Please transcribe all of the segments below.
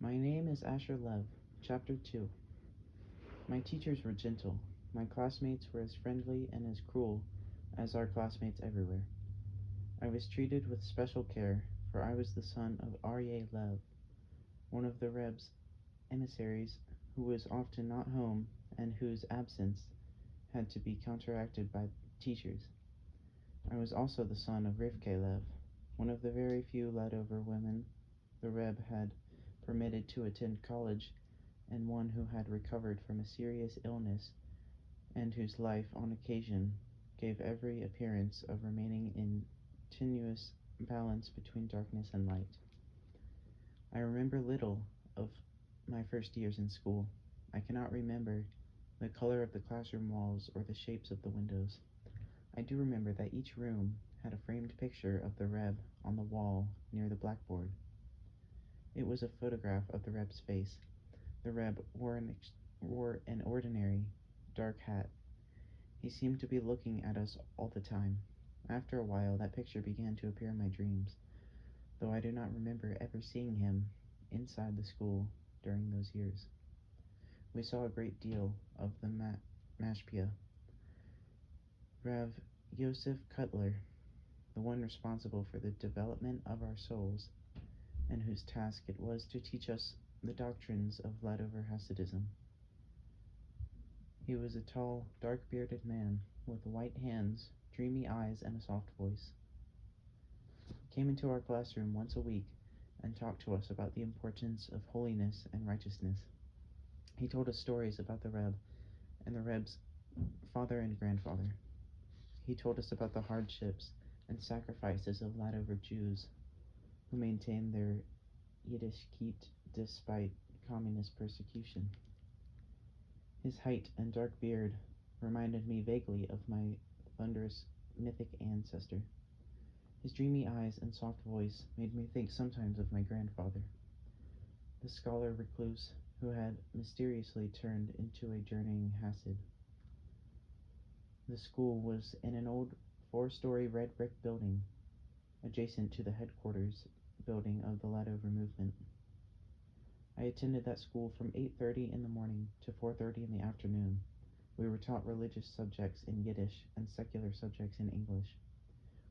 My name is Asher Lev, Chapter 2. My teachers were gentle. My classmates were as friendly and as cruel as our classmates everywhere. I was treated with special care, for I was the son of Aryeh Lev, one of the Reb's emissaries who was often not home and whose absence had to be counteracted by teachers. I was also the son of Rivke Lev, one of the very few led-over women the Reb had permitted to attend college, and one who had recovered from a serious illness and whose life on occasion gave every appearance of remaining in tenuous balance between darkness and light. I remember little of my first years in school. I cannot remember the color of the classroom walls or the shapes of the windows. I do remember that each room had a framed picture of the Reb on the wall near the blackboard. It was a photograph of the Reb's face. The Reb wore an ordinary dark hat. He seemed to be looking at us all the time. After a while, that picture began to appear in my dreams, though I do not remember ever seeing him inside the school during those years. We saw a great deal of the Mashpia. Rav Yosef Cutler, the one responsible for the development of our souls, and whose task it was to teach us the doctrines of led-over Hasidism. He was a tall, dark-bearded man with white hands, dreamy eyes, and a soft voice. He came into our classroom once a week and talked to us about the importance of holiness and righteousness. He told us stories about the Reb and the Reb's father and grandfather. He told us about the hardships and sacrifices of led-over Jews who maintained their Yiddishkeit despite communist persecution. His height and dark beard reminded me vaguely of my thunderous mythic ancestor. His dreamy eyes and soft voice made me think sometimes of my grandfather, the scholar recluse who had mysteriously turned into a journeying Hasid. The school was in an old 4-story red brick building adjacent to the headquarters building of the led-over movement. I attended that school from 8:30 in the morning to 4:30 in the afternoon. We were taught religious subjects in Yiddish and secular subjects in English.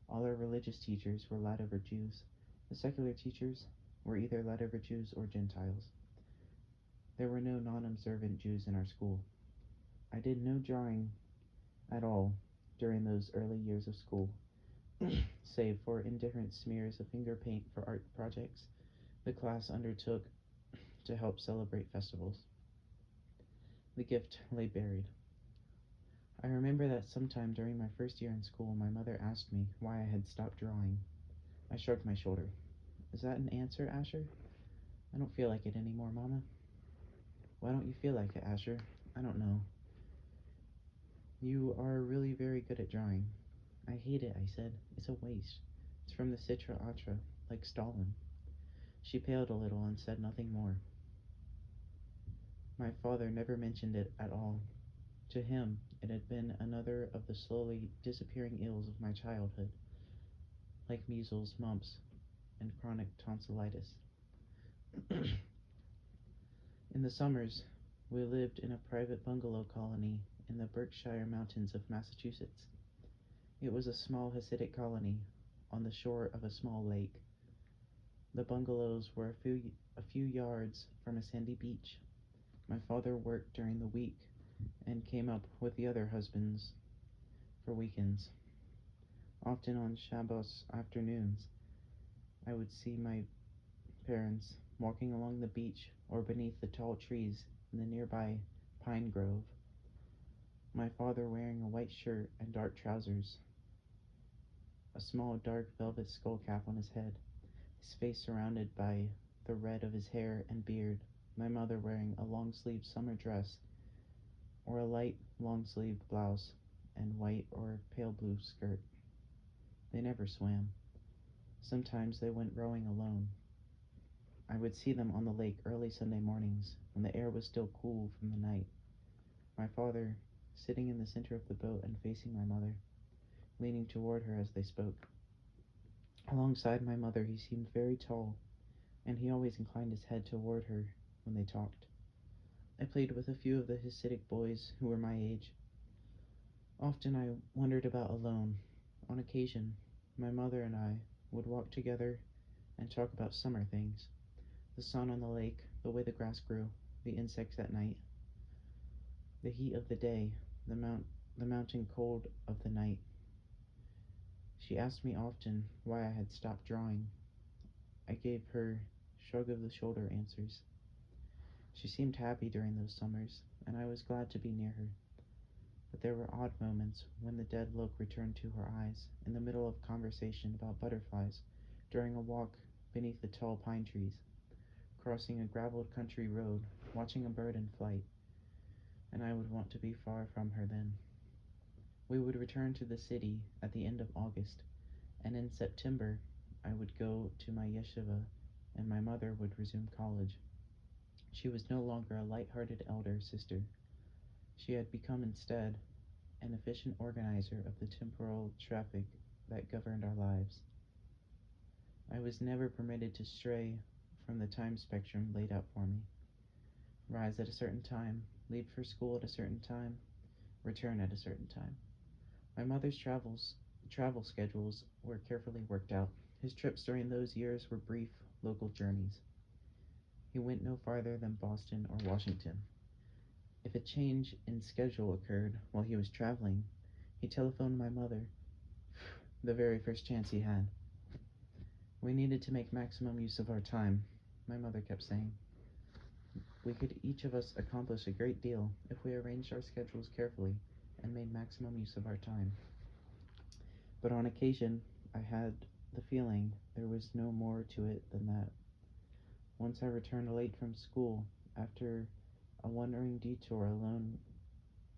All our religious teachers were led-over Jews. The secular teachers were either led-over Jews or Gentiles. There were no non-observant Jews in our school. I did no drawing at all during those early years of school, save for indifferent smears of finger paint for art projects the class undertook to help celebrate festivals. The gift lay buried. I remember that sometime during my first year in school, my mother asked me why I had stopped drawing. I shrugged my shoulder. Is that an answer, Asher? I don't feel like it anymore, Mama. Why don't you feel like it, Asher? I don't know. You are really very good at drawing. I hate it, I said. It's a waste. It's from the Citra Atra, like Stalin. She paled a little and said nothing more. My father never mentioned it at all. To him, it had been another of the slowly disappearing ills of my childhood, like measles, mumps, and chronic tonsillitis. In the summers, we lived in a private bungalow colony in the Berkshire Mountains of Massachusetts. It was a small Hasidic colony on the shore of a small lake. The bungalows were a few yards from a sandy beach. My father worked during the week and came up with the other husbands for weekends. Often on Shabbos afternoons, I would see my parents walking along the beach or beneath the tall trees in the nearby pine grove. My father wearing a white shirt and dark trousers, a small dark velvet skull cap on his head, his face surrounded by the red of his hair and beard. My mother wearing a long-sleeved summer dress or a light long-sleeved blouse and white or pale blue skirt. They never swam. Sometimes they went rowing alone. I would see them on the lake early Sunday mornings when the air was still cool from the night. My father sitting in the center of the boat and facing my mother, leaning toward her as they spoke. Alongside my mother, he seemed very tall, and he always inclined his head toward her when they talked. I played with a few of the Hasidic boys who were my age. Often I wandered about alone. On occasion, my mother and I would walk together and talk about summer things: the sun on the lake, the way the grass grew, the insects at night, the heat of the day, the mountain cold of the night. She asked me often why I had stopped drawing. I gave her shrug of the shoulder answers. She seemed happy during those summers, and I was glad to be near her. But there were odd moments when the dead look returned to her eyes, in the middle of conversation about butterflies, during a walk beneath the tall pine trees, crossing a graveled country road, watching a bird in flight, and I would want to be far from her then. We would return to the city at the end of August, and in September I would go to my yeshiva, and my mother would resume college. She was no longer a light-hearted elder sister. She had become instead an efficient organizer of the temporal traffic that governed our lives. I was never permitted to stray from the time spectrum laid out for me: rise at a certain time, leave for school at a certain time, return at a certain time. My mother's travel schedules were carefully worked out. His trips during those years were brief, local journeys. He went no farther than Boston or Washington. If a change in schedule occurred while he was traveling, he telephoned my mother the very first chance he had. We needed to make maximum use of our time, my mother kept saying. We could each of us accomplish a great deal if we arranged our schedules carefully and made maximum use of our time. But on occasion, I had the feeling there was no more to it than that. Once I returned late from school after a wandering detour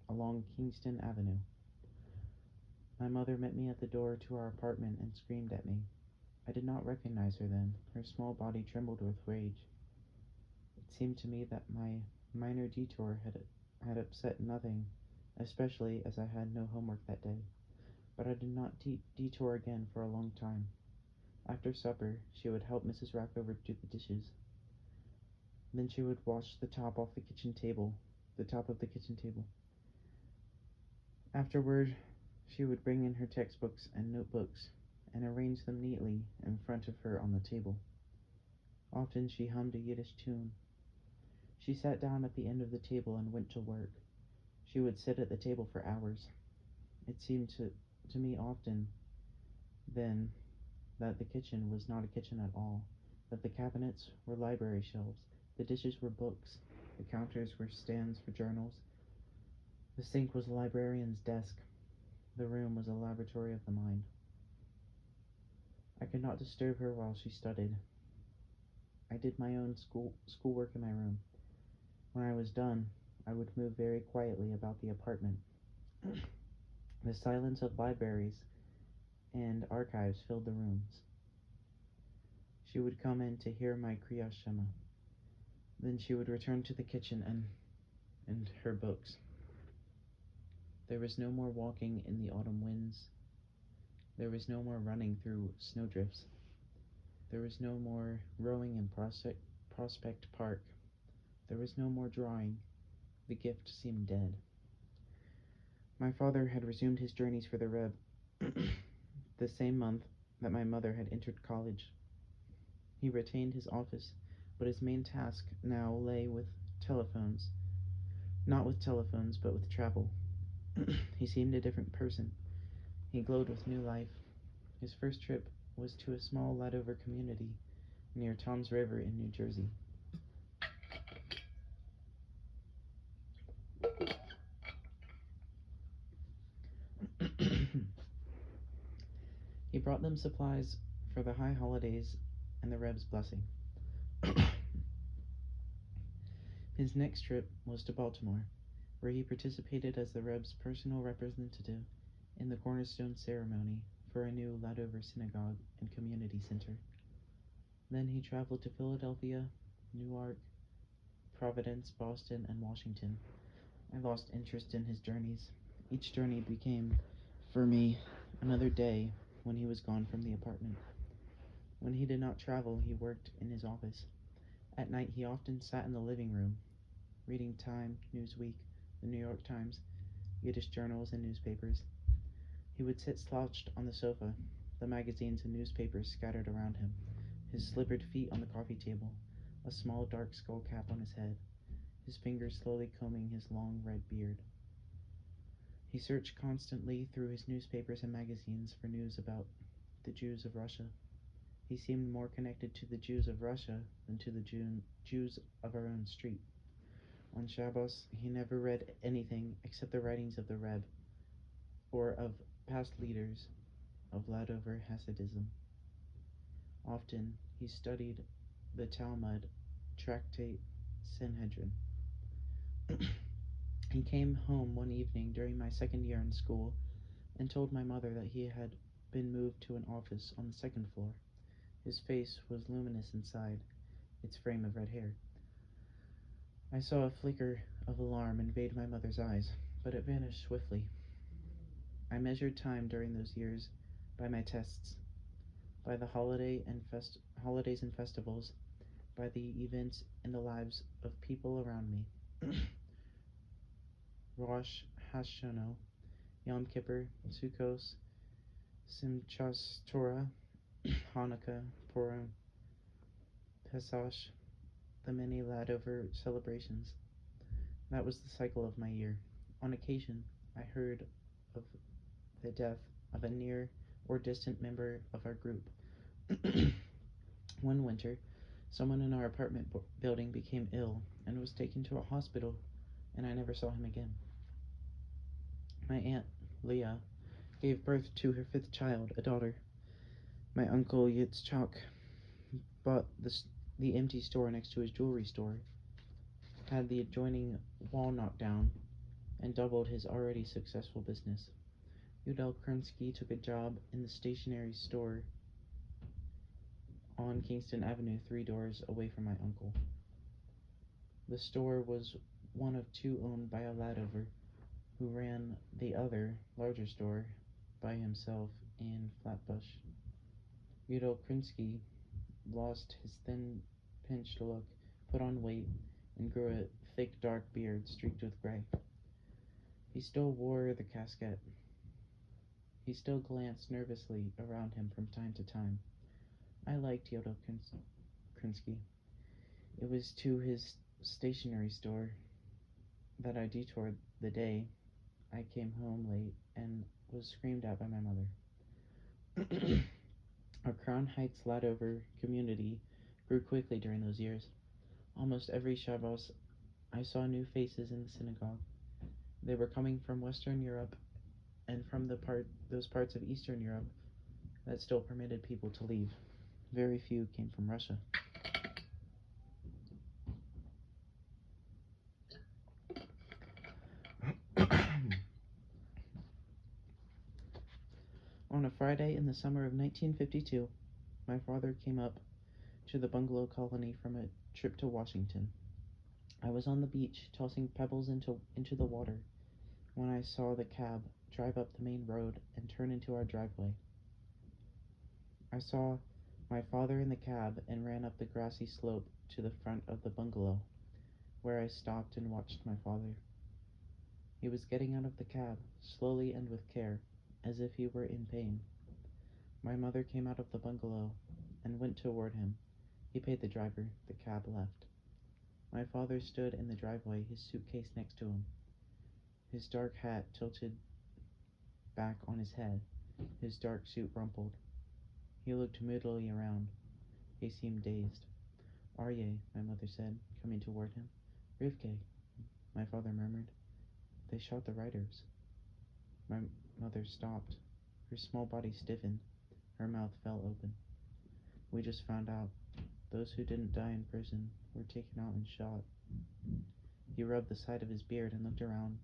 along Kingston Avenue. My mother met me at the door to our apartment and screamed at me. I did not recognize her then. Her small body trembled with rage. It seemed to me that my minor detour had upset nothing, especially as I had no homework that day. But I did not detour again for a long time. After supper, she would help Mrs. Rockover do the dishes. Then she would wash the top of the kitchen table. Afterward, she would bring in her textbooks and notebooks and arrange them neatly in front of her on the table. Often she hummed a Yiddish tune. She sat down at the end of the table and went to work. She would sit at the table for hours. It seemed to me often then that the kitchen was not a kitchen at all, that the cabinets were library shelves, the dishes were books, the counters were stands for journals, the sink was a librarian's desk, the room was a laboratory of the mind. I could not disturb her while she studied. I did my own schoolwork in my room. When I was done, I would move very quietly about the apartment. The silence of libraries and archives filled the rooms. She would come in to hear my Kriya Shema. Then she would return to the kitchen and her books. There was no more walking in the autumn winds. There was no more running through snowdrifts. There was no more rowing in Prospect Park. There was no more drawing. The gift seemed dead. My father had resumed his journeys for the Reb the same month that my mother had entered college. He retained his office, but his main task now lay with telephones. Not with telephones, but with travel. He seemed a different person. He glowed with new life. His first trip was to a small Ladover community near Toms River in New Jersey. He brought them supplies for the high holidays and the Reb's blessing. His next trip was to Baltimore, where he participated as the Reb's personal representative in the cornerstone ceremony for a new Ladover synagogue and community center. Then he traveled to Philadelphia, Newark, Providence, Boston, and Washington. I lost interest in his journeys. Each journey became, for me, another day when he was gone from the apartment. When he did not travel, he worked in his office. At night, he often sat in the living room, reading Time, Newsweek, the New York Times, Yiddish journals, and newspapers. He would sit slouched on the sofa, the magazines and newspapers scattered around him, his slippered feet on the coffee table, a small dark skull cap on his head, his fingers slowly combing his long red beard. He searched constantly through his newspapers and magazines for news about the Jews of Russia. He seemed more connected to the Jews of Russia than to the Jews of our own street. On Shabbos, he never read anything except the writings of the Rebbe or of past leaders of Ladover Hasidism. Often he studied the Talmud, Tractate Sanhedrin. He came home one evening during my second year in school and told my mother that he had been moved to an office on the second floor. His face was luminous inside, its frame of red hair. I saw a flicker of alarm invade my mother's eyes, but it vanished swiftly. I measured time during those years by my tests, by the holidays and festivals, by the events in the lives of people around me. Rosh Hashanah, Yom Kippur, Sukkot, Simchas Torah, Hanukkah, Purim, Pesach, the many Ladover celebrations. That was the cycle of my year. On occasion, I heard of the death of a near or distant member of our group. One winter, someone in our apartment building became ill and was taken to a hospital, and I never saw him again. My aunt, Leah, gave birth to her fifth child, a daughter. My uncle Yitzchak bought the empty store next to his jewelry store, had the adjoining wall knocked down, and doubled his already successful business. Udell Kernsky took a job in the stationery store on Kingston Avenue, 3 doors away from my uncle. The store was one of 2 owned by a Ladover, who ran the other, larger store by himself in Flatbush. Udell Kernsky lost his thin, pinched look, put on weight, and grew a thick, dark beard streaked with gray. He still wore the casquette. He still glanced nervously around him from time to time. I liked Udell Kernsky. It was to his stationery store that I detoured the day I came home late and was screamed at by my mother. Our Crown Heights Ladover community grew quickly during those years. Almost every Shabbos, I saw new faces in the synagogue. They were coming from Western Europe and from those parts of Eastern Europe that still permitted people to leave. Very few came from Russia. On a Friday in the summer of 1952, my father came up to the bungalow colony from a trip to Washington. I was on the beach tossing pebbles into the water when I saw the cab drive up the main road and turn into our driveway. I saw my father in the cab and ran up the grassy slope to the front of the bungalow, where I stopped and watched my father. He was getting out of the cab, slowly and with care, as if he were in pain. My mother came out of the bungalow and went toward him. He paid the driver. The cab left. My father stood in the driveway, his suitcase next to him, his dark hat tilted back on his head, his dark suit rumpled. He looked moodily around. He seemed dazed. Aryeh, my mother said, coming toward him. Rivke, my father murmured. They shot the writers. My mother stopped. Her small body stiffened. Her mouth fell open. We just found out. Those who didn't die in prison were taken out and shot. He rubbed the side of his beard and looked around,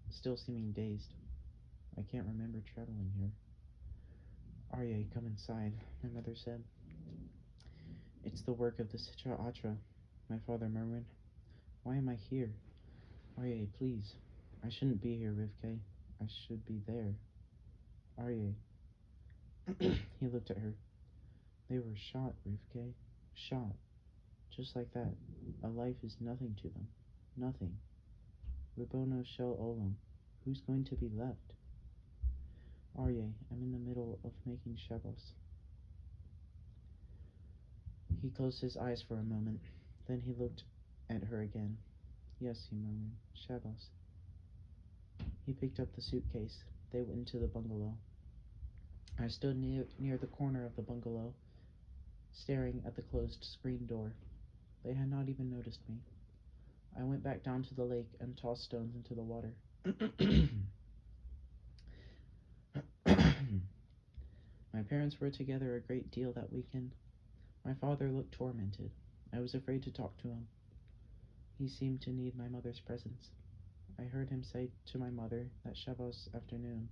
still seeming dazed. I can't remember traveling here. Aryeh, come inside, my mother said. It's the work of the Sitra Atra, my father murmured. Why am I here? Aryeh, please. I shouldn't be here, Rivke. I should be there. Aryeh. He looked at her. They were shot, Rivke. Shot. Just like that. A life is nothing to them. Nothing. Ribono shel olam. Who's going to be left? Aryeh, I'm in the middle of making Shabbos. He closed his eyes for a moment. Then he looked at her again. Yes, he murmured. Shabbos. He picked up the suitcase. They went into the bungalow. I stood near the corner of the bungalow, staring at the closed screen door. They had not even noticed me. I went back down to the lake and tossed stones into the water. My parents were together a great deal that weekend. My father looked tormented. I was afraid to talk to him. He seemed to need my mother's presence. I heard him say to my mother that Shabbos afternoon,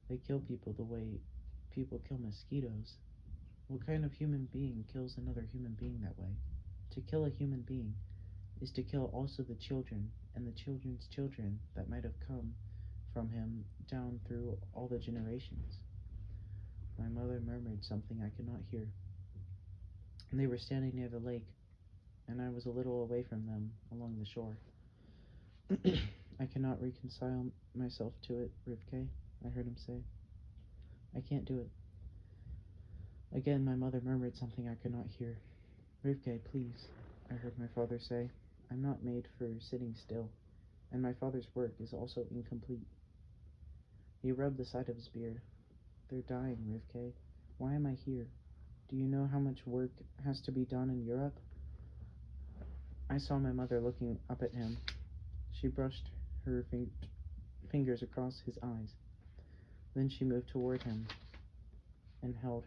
they kill people the way people kill mosquitoes. What kind of human being kills another human being that way? To kill a human being is to kill also the children and the children's children that might have come from him down through all the generations. My mother murmured something I could not hear. They were standing near the lake, and I was a little away from them along the shore. I cannot reconcile myself to it, Rivke, I heard him say. I can't do it. Again, my mother murmured something I could not hear. Rivke, please, I heard my father say. I'm not made for sitting still, and my father's work is also incomplete. He rubbed the side of his beard. They're dying, Rivke. Why am I here? Do you know how much work has to be done in Europe? I saw my mother looking up at him. She brushed her fingers across his eyes. Then she moved toward him and held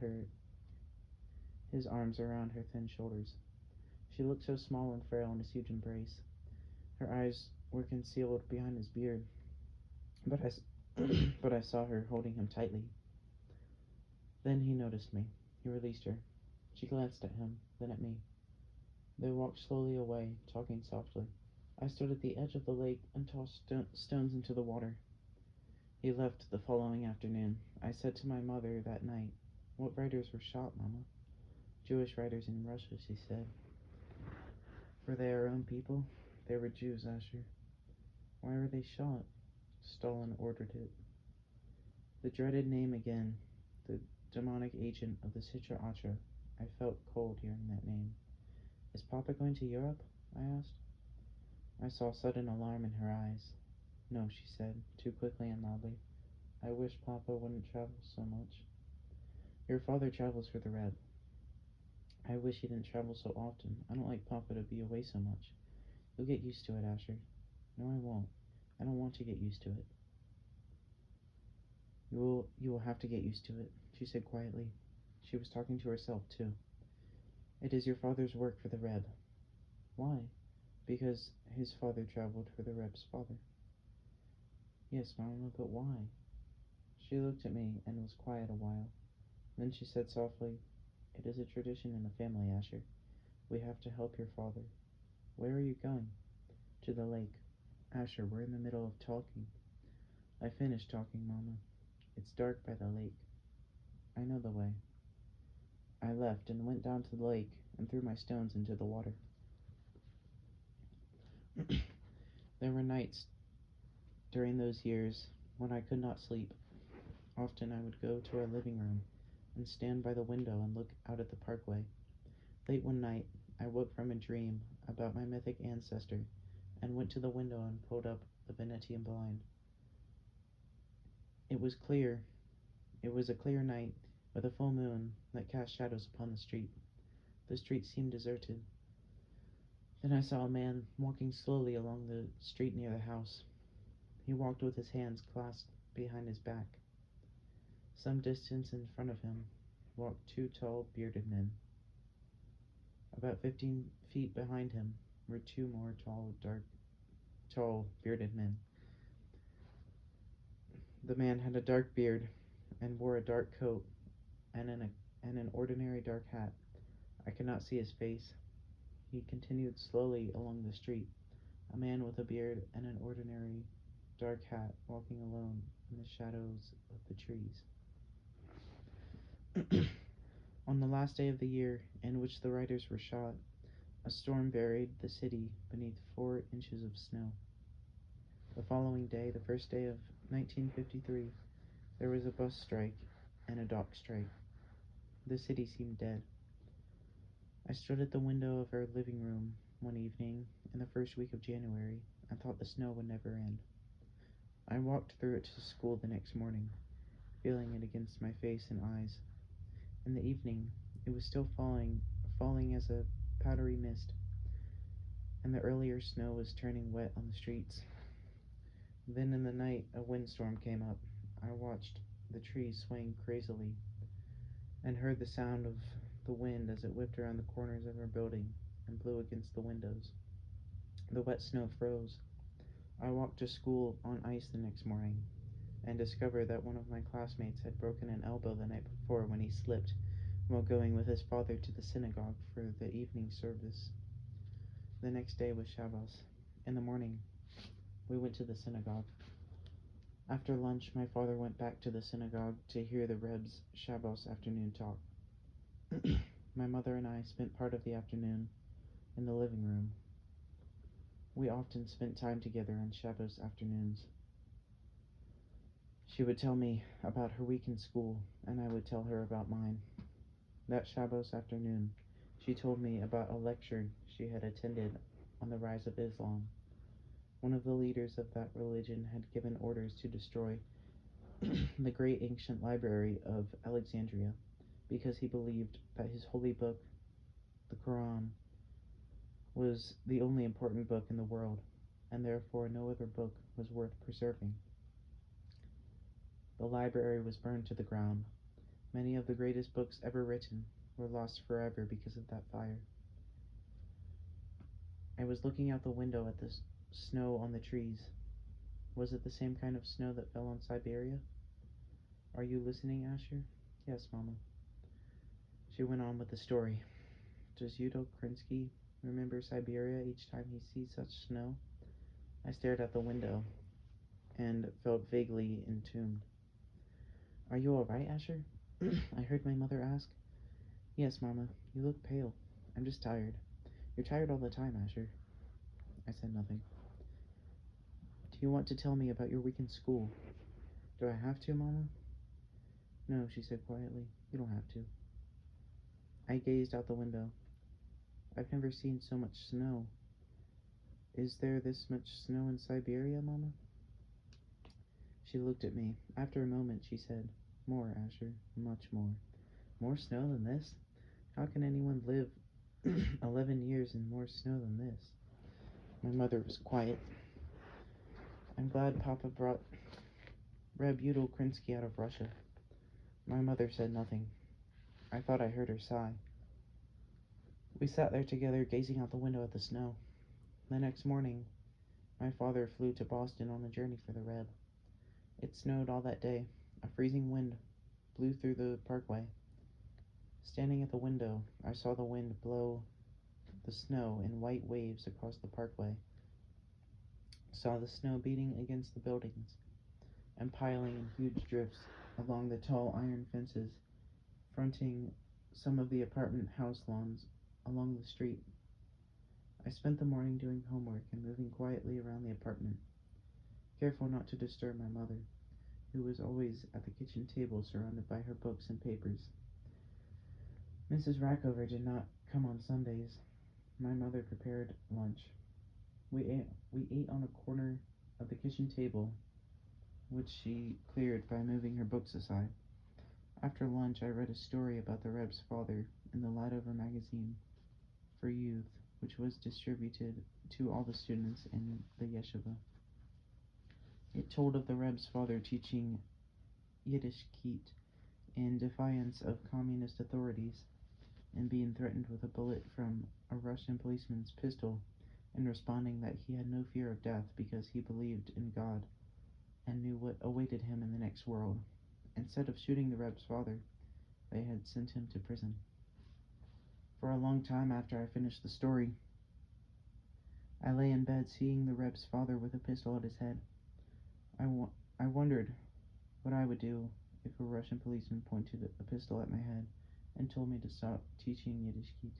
his arms around her thin shoulders. She looked so small and frail in his huge embrace. Her eyes were concealed behind his beard, but I saw her holding him tightly. Then he noticed me. He released her. She glanced at him, then at me. They walked slowly away, talking softly. I stood at the edge of the lake and tossed stones into the water. He left the following afternoon. I said to my mother that night, "What writers were shot, Mama?" "Jewish writers in Russia," she said. "Were they our own people?" "They were Jews, Asher." "Why were they shot?" Stalin ordered it. The dreaded name again, the demonic agent of the Sitra Achra. I felt cold hearing that name. "Is Papa going to Europe?" I asked. I saw sudden alarm in her eyes. "No," she said, too quickly and loudly. "I wish Papa wouldn't travel so much." "Your father travels for the Reb." "I wish he didn't travel so often. I don't like Papa to be away so much." "You'll get used to it, Asher." "No, I won't. I don't want to get used to it." You will have to get used to it," she said quietly. She was talking to herself, too. "It is your father's work for the Reb." "Why?" "Because his father traveled for the Reb's father." "Yes, Mama, but why?" She looked at me and was quiet a while. Then she said softly, "It is a tradition in the family, Asher. We have to help your father." "Where are you going?" "To the lake." "Asher, we're in the middle of talking." "I finished talking, Mama. It's dark by the lake." "I know the way." I left and went down to the lake and threw my stones into the water. There were nights during those years when I could not sleep. Often I would go to our living room and stand by the window and look out at the parkway. Late one night, I woke from a dream about my mythic ancestor and went to the window and pulled up the Venetian blind. It was clear. It was a clear night with a full moon that cast shadows upon the street. The street seemed deserted. Then I saw a man walking slowly along the street near the house. He walked with his hands clasped behind his back. Some distance in front of him walked two tall, bearded men. About 15 feet behind him were two more tall, bearded men. The man had a dark beard and wore a dark coat and an ordinary dark hat. I could not see his face. He continued slowly along the street, a man with a beard and an ordinary dark hat walking alone in the shadows of the trees. On the last day of the year in which the writers were shot, a storm buried the city beneath 4 inches of snow. The following day, the first day of 1953, there was a bus strike and a dock strike. The city seemed dead. I stood at the window of our living room one evening in the first week of January and thought the snow would never end. I walked through it to school the next morning, feeling it against my face and eyes. In the evening, it was still falling as a powdery mist, and the earlier snow was turning wet on the streets. Then in the night, a windstorm came up. I watched the trees swaying crazily and heard the sound of the wind as it whipped around the corners of our building and blew against the windows. The wet snow froze. I walked to school on ice the next morning and discovered that one of my classmates had broken an elbow the night before when he slipped while going with his father to the synagogue for the evening service. The next day was Shabbos. In the morning, we went to the synagogue. After lunch, my father went back to the synagogue to hear the Reb's Shabbos afternoon talk. My mother and I spent part of the afternoon in the living room. We often spent time together on Shabbos afternoons. She would tell me about her week in school, and I would tell her about mine. That Shabbos afternoon, she told me about a lecture she had attended on the rise of Islam. One of the leaders of that religion had given orders to destroy the great ancient library of Alexandria because he believed that his holy book, the Quran, was the only important book in the world, and therefore no other book was worth preserving. The library was burned to the ground. Many of the greatest books ever written were lost forever because of that fire. I was looking out the window at the snow on the trees. Was it the same kind of snow that fell on Siberia? Are you listening, Asher? Yes, Mama. She went on with the story. Does Udo Krinsky remember Siberia each time he sees such snow? I stared out the window and felt vaguely entombed. Are you all right, Asher? I heard my mother ask. Yes, Mama. You look pale. I'm just tired. You're tired all the time, Asher. I said nothing. Do you want to tell me about your week in school? Do I have to, Mama? No, she said quietly. You don't have to. I gazed out the window. I've never seen so much snow. Is there this much snow in Siberia, Mama? She looked at me. After a moment, she said, More, Asher, much more. More snow than this? How can anyone live 11 years in more snow than this? My mother was quiet. I'm glad Papa brought Reb Udal Krinsky out of Russia. My mother said nothing. I thought I heard her sigh. We sat there together, gazing out the window at the snow. The next morning, my father flew to Boston on a journey for the Reb. It snowed all that day. A freezing wind blew through the parkway. Standing at the window, I saw the wind blow the snow in white waves across the parkway. Saw the snow beating against the buildings and piling in huge drifts along the tall iron fences fronting some of the apartment house lawns along the street. I spent the morning doing homework and moving quietly around the apartment, careful not to disturb my mother, who was always at the kitchen table surrounded by her books and papers. Mrs. Rackover did not come on Sundays. My mother prepared lunch. We ate on a corner of the kitchen table, which she cleared by moving her books aside. After lunch, I read a story about the Reb's father in the Lightover magazine for youth, which was distributed to all the students in the yeshiva. It told of the Reb's father teaching Yiddishkeit in defiance of communist authorities and being threatened with a bullet from a Russian policeman's pistol and responding that he had no fear of death because he believed in God and knew what awaited him in the next world. Instead of shooting the Reb's father, they had sent him to prison. For a long time after I finished the story, I lay in bed seeing the Reb's father with a pistol at his head. I wondered what I would do if a Russian policeman pointed a pistol at my head and told me to stop teaching Yiddishkeit.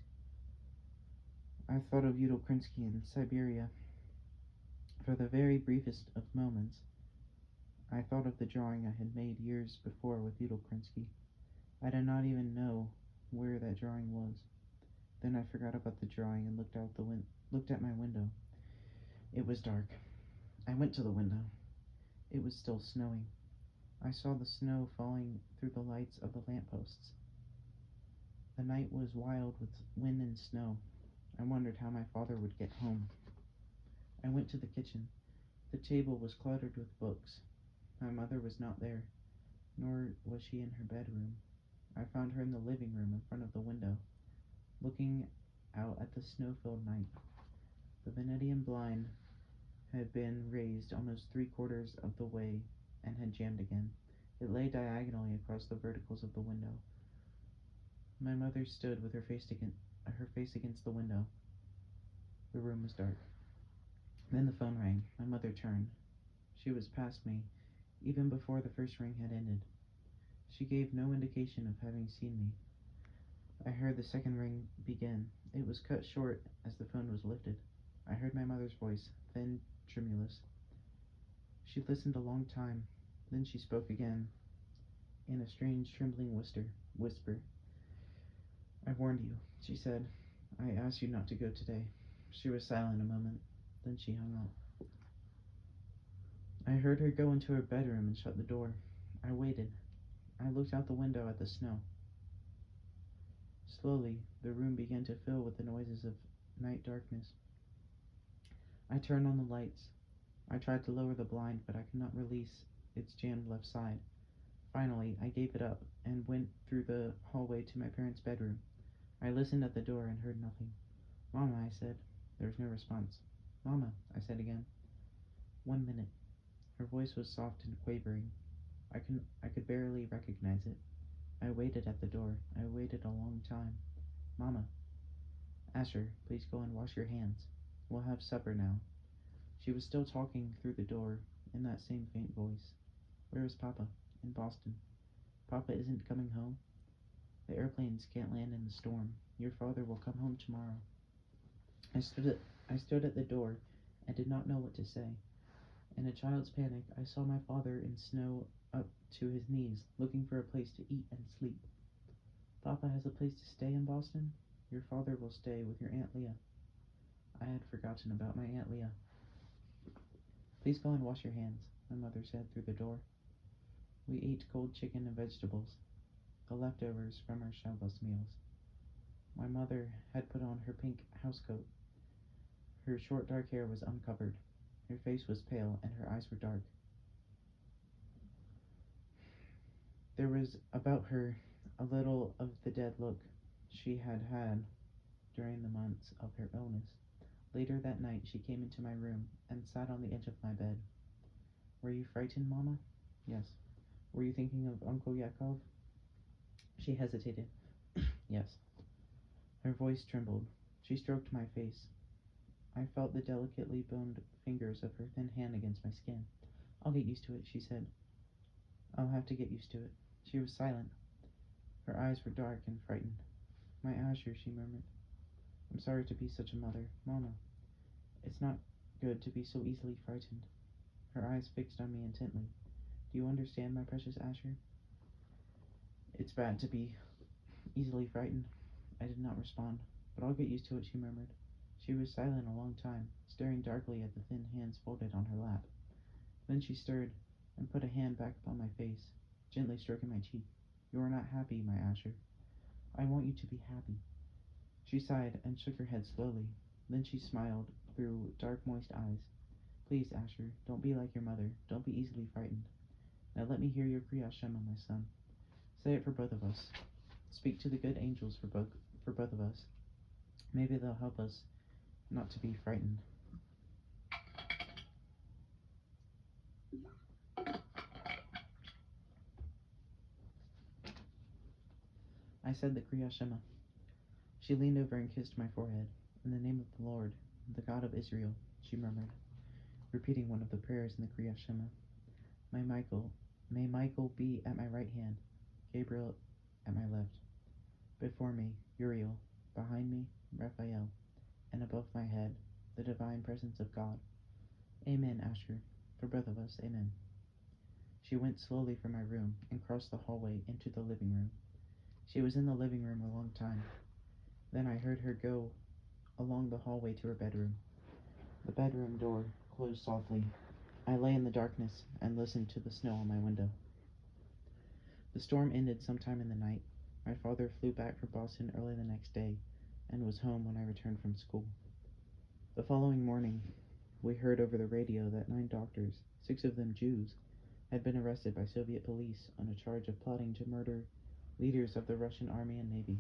I thought of Udo Krinsky in Siberia. For the very briefest of moments, I thought of the drawing I had made years before with Udo Krinsky. I did not even know where that drawing was. Then I forgot about the drawing and looked at my window. It was dark. I went to the window. It was still snowing. I saw the snow falling through the lights of the lampposts. The night was wild with wind and snow. I wondered how my father would get home. I went to the kitchen. The table was cluttered with books. My mother was not there, nor was she in her bedroom. I found her in the living room in front of the window, looking out at the snow-filled night. The Venetian blind had been raised almost 3/4 of the way and had jammed again. It lay diagonally across the verticals of the window. My mother stood with her face against the window. The room was dark. Then the phone rang. My mother turned. She was past me, even before the first ring had ended. She gave no indication of having seen me. I heard the second ring begin. It was cut short as the phone was lifted. I heard my mother's voice, thin, tremulous. She listened a long time. Then she spoke again, in a strange, trembling whisper. I warned you, she said. I asked you not to go today. She was silent a moment. Then she hung up. I heard her go into her bedroom and shut the door. I waited. I looked out the window at the snow. Slowly, the room began to fill with the noises of night darkness. I turned on the lights. I tried to lower the blind, but I could not release its jammed left side. Finally, I gave it up and went through the hallway to my parents' bedroom. I listened at the door and heard nothing. Mama, I said. There was no response. Mama, I said again. 1 minute. Her voice was soft and quavering. I could barely recognize it. I waited at the door. I waited a long time. Mama. Asher, please go and wash your hands. We'll have supper now. She was still talking through the door in that same faint voice. Where is Papa? In Boston. Papa isn't coming home? The airplanes can't land in the storm. Your father will come home tomorrow. I stood at the door and did not know what to say. In a child's panic, I saw my father in snow up to his knees, looking for a place to eat and sleep. Papa has a place to stay in Boston? Your father will stay with your Aunt Leah. I had forgotten about my Aunt Leah. Please go and wash your hands, my mother said through the door. We ate cold chicken and vegetables, the leftovers from our Shabbos meals. My mother had put on her pink housecoat. Her short dark hair was uncovered. Her face was pale and her eyes were dark. There was about her a little of the dead look she had had during the months of her illness. Later that night she came into my room and sat on the edge of my bed. Were you frightened, Mama? Yes. Were you thinking of Uncle Yakov? She hesitated. Yes. Her voice trembled. She stroked my face. I felt the delicately boned fingers of her thin hand against my skin. I'll get used to it, she said. I'll have to get used to it. She was silent. Her eyes were dark and frightened. My Asher, she murmured. I'm sorry to be such a mother. Mama, it's not good to be so easily frightened. Her eyes fixed on me intently. Do you understand, my precious Asher? It's bad to be easily frightened. I did not respond. But I'll get used to it, she murmured. She was silent a long time, staring darkly at the thin hands folded on her lap. Then she stirred and put a hand back upon my face, gently stroking my cheek. You are not happy, my Asher. I want you to be happy. She sighed and shook her head slowly. Then she smiled through dark, moist eyes. Please, Asher, don't be like your mother. Don't be easily frightened. Now let me hear your Kriya Shema, my son. Say it for both of us. Speak to the good angels for both of us. Maybe they'll help us not to be frightened. I said the Kriya Shema. She leaned over and kissed my forehead. In the name of the Lord, the God of Israel, she murmured, repeating one of the prayers in the Kriya Shema. May Michael be at my right hand, Gabriel at my left. Before me, Uriel, behind me, Raphael, and above my head, the divine presence of God. Amen, Asher, for both of us, amen. She went slowly from my room and crossed the hallway into the living room. She was in the living room a long time. Then I heard her go along the hallway to her bedroom. The bedroom door closed softly. I lay in the darkness and listened to the snow on my window. The storm ended sometime in the night. My father flew back from Boston early the next day and was home when I returned from school. The following morning, we heard over the radio that 9 doctors, 6 of them Jews, had been arrested by Soviet police on a charge of plotting to murder leaders of the Russian army and navy.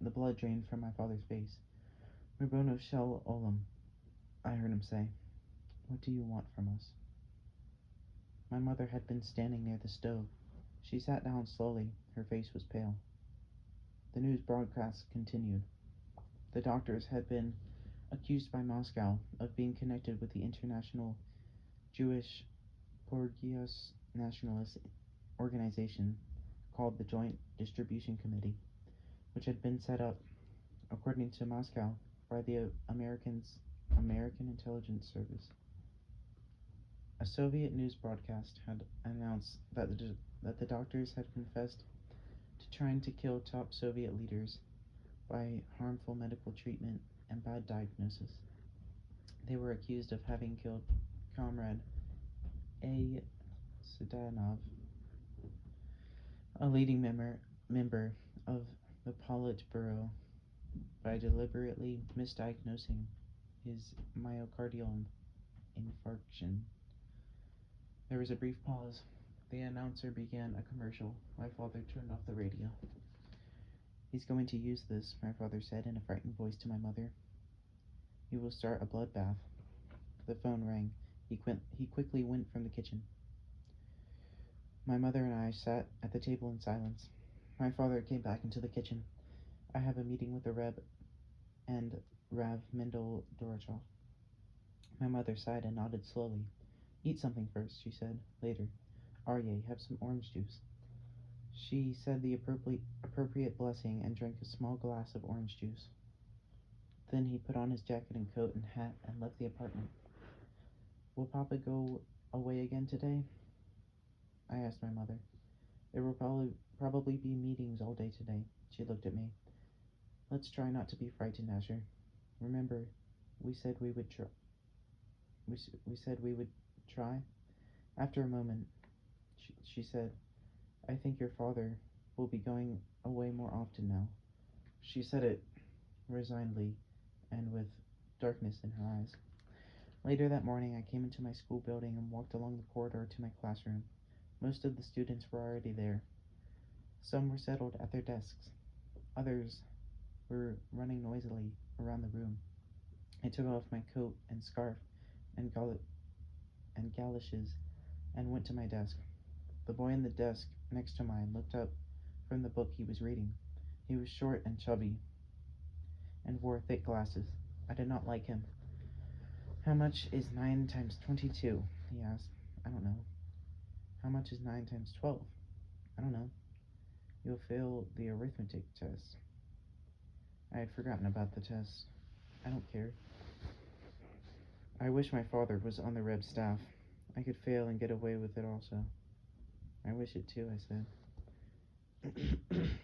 The blood drained from my father's face. Rabono Shel Olam, I heard him say. What do you want from us? My mother had been standing near the stove. She sat down slowly. Her face was pale. The news broadcast continued. The doctors had been accused by Moscow of being connected with the international Jewish Borgias nationalist organization called the Joint Distribution Committee, which had been set up, according to Moscow, by the American Intelligence Service. A Soviet news broadcast had announced that the doctors had confessed to trying to kill top Soviet leaders by harmful medical treatment and bad diagnosis. They were accused of having killed Comrade A. Sudanov, a leading member of the Politburo, by deliberately misdiagnosing his myocardial infarction. There was a brief pause. The announcer began a commercial. My father turned off the radio. He's going to use this, my father said in a frightened voice to my mother. He will start a bloodbath. The phone rang. He quickly went from the kitchen. My mother and I sat at the table in silence. My father came back into the kitchen. I have a meeting with the Reb and Rav Mendel Dorochov. My mother sighed and nodded slowly. Eat something first, she said. Later. Aryeh, have some orange juice. She said the appropriate blessing and drank a small glass of orange juice. Then he put on his jacket and coat and hat and left the apartment. Will Papa go away again today? I asked my mother. There will probably be meetings all day today. She looked at me. Let's try not to be frightened, Asher. Remember, we said we would try. We said we would try. After a moment, she said, I think your father will be going away more often now. She said it resignedly and with darkness in her eyes. Later that morning, I came into my school building and walked along the corridor to my classroom. Most of the students were already there. Some were settled at their desks. Others were running noisily around the room. I took off my coat and scarf and galoshes and went to my desk. The boy in the desk next to mine looked up from the book he was reading. He was short and chubby and wore thick glasses. I did not like him. How much is 9 times 22? He asked. I don't know. How much is 9 times 12? I don't know. You'll fail the arithmetic test. I had forgotten about the test. I don't care. I wish my father was on the Reb staff. I could fail and get away with it also. I wish it too, I said.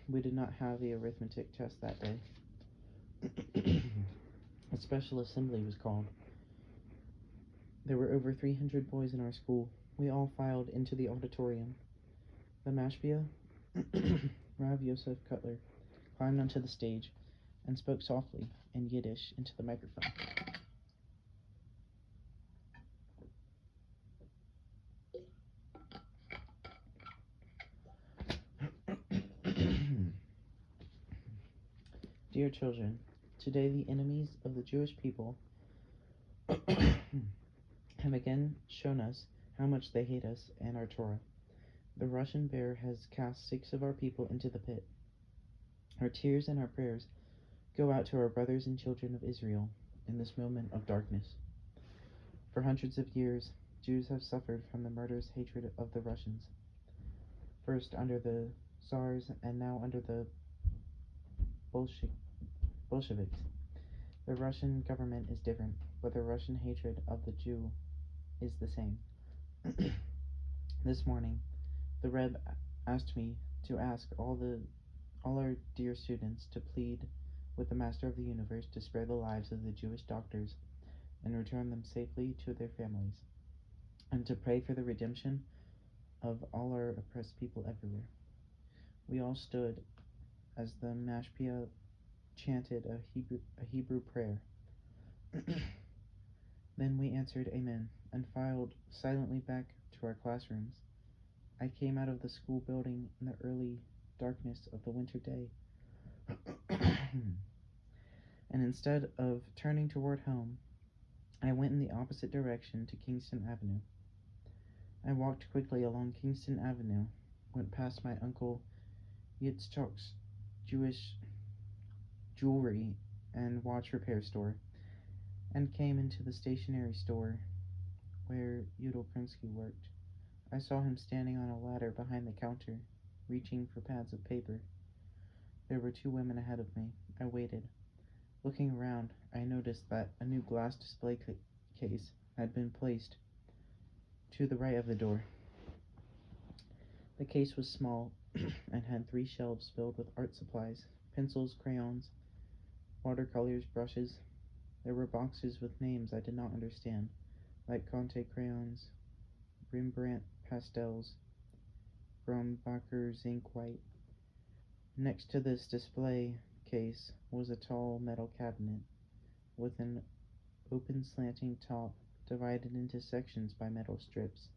We did not have the arithmetic test that day. A special assembly was called. There were over 300 boys in our school. We all filed into the auditorium. The mashpia, Rav Yosef Cutler, climbed onto the stage and spoke softly in Yiddish into the microphone. Dear children, today the enemies of the Jewish people have again shown us how much they hate us and our Torah. The Russian bear has cast 6 of our people into the pit. Our tears and our prayers go out to our brothers and children of Israel in this moment of darkness. For hundreds of years, Jews have suffered from the murderous hatred of the Russians, first under the Tsars and now under the Bolsheviks. The Russian government is different, but the Russian hatred of the Jew is the same. This morning, the Reb asked me to ask all our dear students to plead with the Master of the Universe to spare the lives of the Jewish doctors and return them safely to their families, and to pray for the redemption of all our oppressed people everywhere. We all stood as the mashpia chanted a Hebrew prayer. Then we answered Amen and filed silently back to our classrooms. I came out of the school building in the early darkness of the winter day, and instead of turning toward home, I went in the opposite direction to Kingston Avenue. I walked quickly along Kingston Avenue, went past my uncle Yitzchok's Jewish jewelry and watch repair store, and came into the stationery store where Yudel Krinsky worked. I saw him standing on a ladder behind the counter, reaching for pads of paper. There were 2 women ahead of me. I waited. Looking around, I noticed that a new glass display case had been placed to the right of the door. The case was small and had 3 shelves filled with art supplies, pencils, crayons, watercolors, brushes. There were boxes with names I did not understand, like Conte crayons, Rembrandt pastels, Grumbacher zinc white. Next to this display case was a tall metal cabinet with an open slanting top divided into sections by metal strips.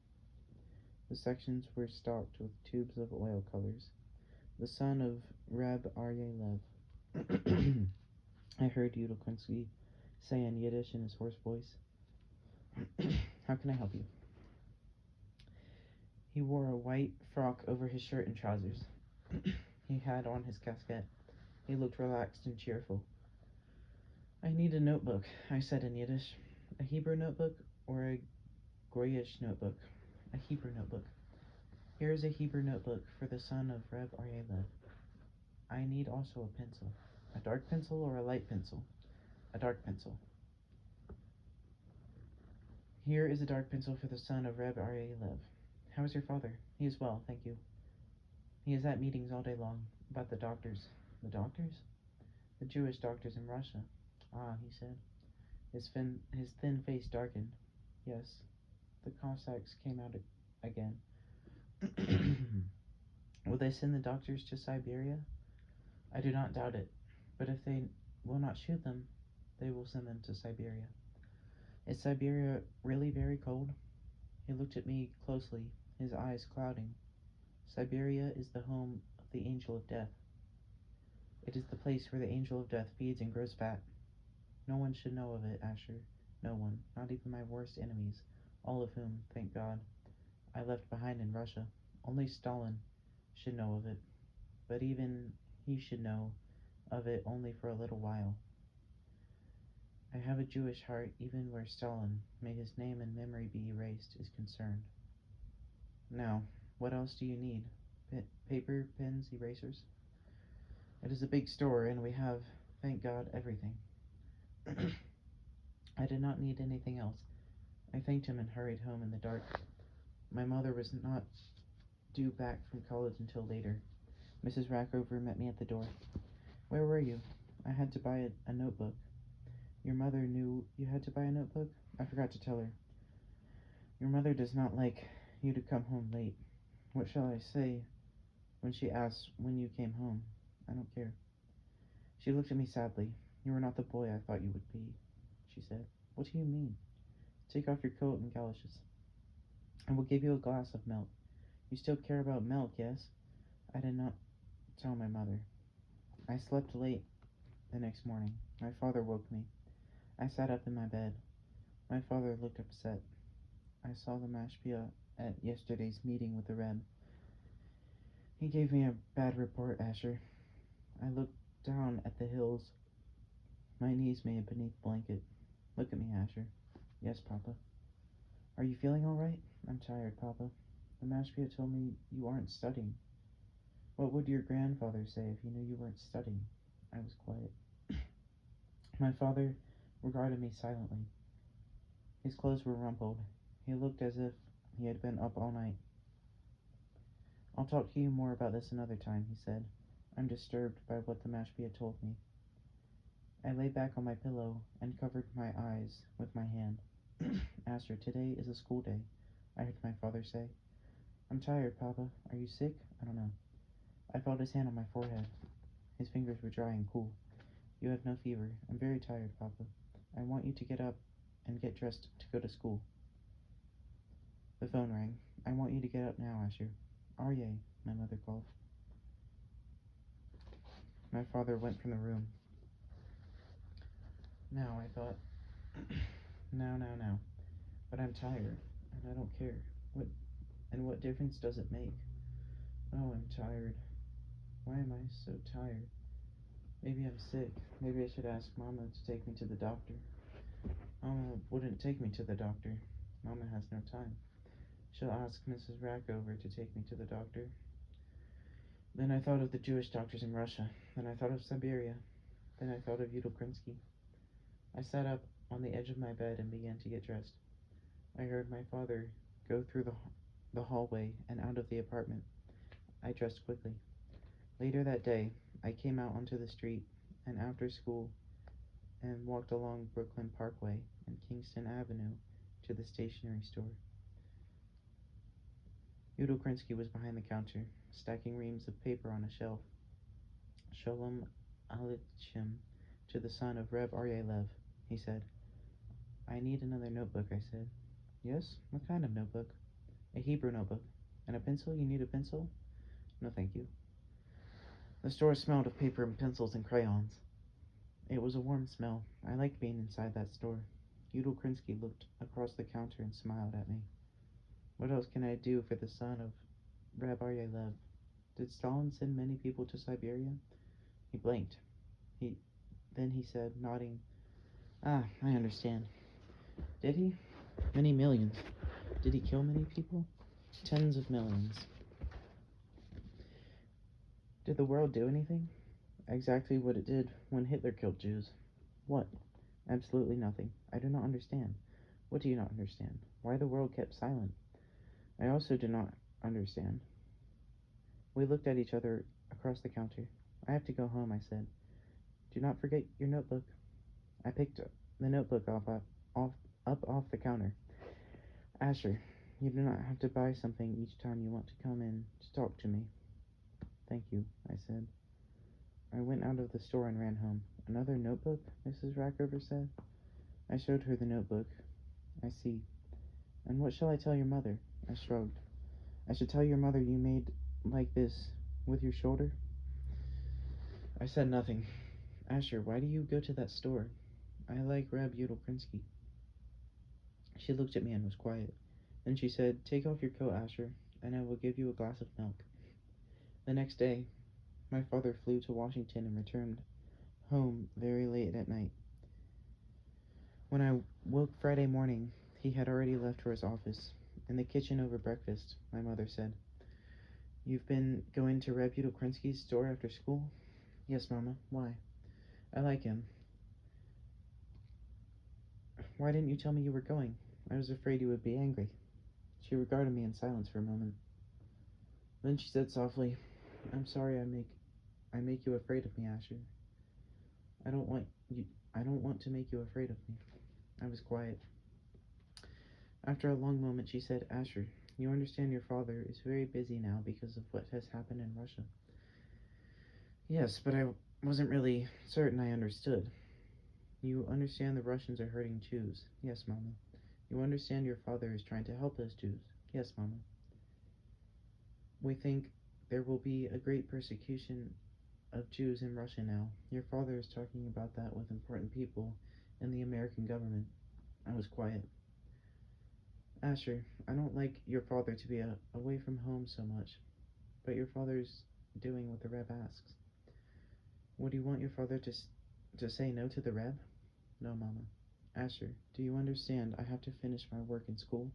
The sections were stocked with tubes of oil colors. The son of Reb Aryeh Lev. I heard Yudel Krinsky say in Yiddish in his hoarse voice. How can I help you? He wore a white frock over his shirt and trousers. He had on his casquette. He looked relaxed and cheerful. I need a notebook, I said in Yiddish. A Hebrew notebook or a Goyish notebook? A Hebrew notebook. Here is a Hebrew notebook for the son of Reb Aryeh Lev. I need also a pencil. A dark pencil or a light pencil? A dark pencil. Here is a dark pencil for the son of Reb Aryeh Lev. How is your father? He is well, thank you. He is at meetings all day long about the doctors. The doctors? The Jewish doctors in Russia. Ah, he said. His thin face darkened. Yes, the Cossacks came out again. Will they send the doctors to Siberia? I do not doubt it, but if they will not shoot them, they will send them to Siberia. Is Siberia really very cold? He looked at me closely, his eyes clouding. Siberia is the home of the angel of death. It is the place where the angel of death feeds and grows fat. No one should know of it, Asher. No one, not even my worst enemies, all of whom, thank God, I left behind in Russia. Only Stalin should know of it, but even he should know of it only for a little while. I have a Jewish heart even where Stalin, may his name and memory be erased, is concerned. Now, what else do you need? Paper, pens, erasers? It is a big store, and we have, thank God, everything. I did not need anything else. I thanked him and hurried home in the dark. My mother was not due back from college until later. Mrs. Rackover met me at the door. Where were you? I had to buy a notebook. Your mother knew you had to buy a notebook? I forgot to tell her. Your mother does not like you to come home late. What shall I say when she asks when you came home? I don't care. She looked at me sadly. You are not the boy I thought you would be, she said. What do you mean? Take off your coat and galoshes. I will give you a glass of milk. You still care about milk, yes? I did not tell my mother. I slept late the next morning. My father woke me. I sat up in my bed. My father looked upset. I saw the mashpia at yesterday's meeting with the Reb. He gave me a bad report, Asher. I looked down at the hills. My knees made beneath the blanket. Look at me, Asher. Yes, Papa. Are you feeling all right? I'm tired, Papa. The mashpia told me you aren't studying. What would your grandfather say if he knew you weren't studying? I was quiet. My father regarded me silently. His clothes were rumpled. He looked as if he had been up all night. I'll talk to you more about this another time, he said. I'm disturbed by what the Mashpee had told me. I lay back on my pillow and covered my eyes with my hand. Asher, today is a school day, I heard my father say. I'm tired, Papa. Are you sick? I don't know. I felt his hand on my forehead. His fingers were dry and cool. You have no fever. I'm very tired, Papa. I want you to get up and get dressed to go to school. The phone rang. I want you to get up now, Asher. Aryeh, my mother called. My father went from the room. Now, I thought, now. But I'm tired, and I don't care. What difference does it make? Oh, I'm tired. Why am I so tired? Maybe I'm sick. Maybe I should ask Mama to take me to the doctor. Mama wouldn't take me to the doctor. Mama has no time. She'll ask Mrs. Rackover to take me to the doctor. Then I thought of the Jewish doctors in Russia. Then I thought of Siberia. Then I thought of Udall Krinsky. I sat up on the edge of my bed and began to get dressed. I heard my father go through the hallway and out of the apartment. I dressed quickly. Later that day, I came out onto the street and after school and walked along Brooklyn Parkway and Kingston Avenue to the stationery store. Udall Krinsky was behind the counter, stacking reams of paper on a shelf. Shalom Aleichem to the son of Reb Aryeh Lev, he said. I need another notebook, I said. Yes? What kind of notebook? A Hebrew notebook. And a pencil? You need a pencil? No, thank you. The store smelled of paper and pencils and crayons. It was a warm smell. I liked being inside that store. Udall Krinsky looked across the counter and smiled at me. What else can I do for the son of Reb Aryeh Lev? Did Stalin send many people to Siberia? He blinked. Then he said, nodding, I understand. Did he? Many millions. Did he kill many people? Tens of millions. Did the world do anything? Exactly what it did when Hitler killed Jews. What? Absolutely nothing. I do not understand. What do you not understand? Why the world kept silent? I also do not understand. We looked at each other across the counter. I have to go home, I said. Do not forget your notebook. I picked the notebook up off the counter. Asher, you do not have to buy something each time you want to come in to talk to me. Thank you, I said. I went out of the store and ran home. Another notebook? Mrs. Rackover said. I showed her the notebook. I see. And what shall I tell your mother? I shrugged. I should tell your mother you made like this with your shoulder? I said nothing. Asher, why do you go to that store? I like Reb Udall Krinsky. She looked at me and was quiet. Then she said, Take off your coat, Asher, and I will give you a glass of milk. The next day, my father flew to Washington and returned home very late at night. When I woke Friday morning, he had already left for his office. In the kitchen over breakfast, my mother said, You've been going to Reb Udall Krinsky's store after school? Yes, Mama. Why? I like him. Why didn't you tell me you were going? I was afraid you would be angry. She regarded me in silence for a moment. Then she said softly, I'm sorry I make you afraid of me, Asher. I don't want to make you afraid of me. I was quiet. After a long moment she said, Asher, you understand your father is very busy now because of what has happened in Russia. Yes, but I wasn't really certain I understood. You understand the Russians are hurting Jews. Yes, Mama. You understand your father is trying to help those Jews. Yes, Mama. We think there will be a great persecution of Jews in Russia now. Your father is talking about that with important people in the American government. I was quiet. Asher, I don't like your father to be away from home so much, but your father's doing what the Reb asks. Would you want your father to say no to the Reb? No, Mama. Asher, do you understand I have to finish my work in school?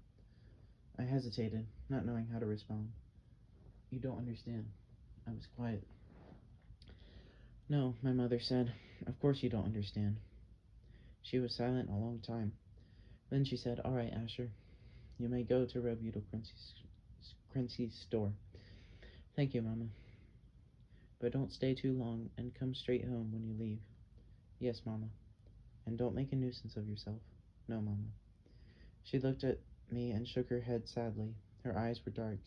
I hesitated, not knowing how to respond. You don't understand. I was quiet. No, my mother said. Of course you don't understand. She was silent a long time. Then she said, All right, Asher, you may go to Rebuto Quincy's store. Thank you, Mama. But don't stay too long and come straight home when you leave. Yes, Mama. And don't make a nuisance of yourself. No, Mama. She looked at me and shook her head sadly. Her eyes were dark.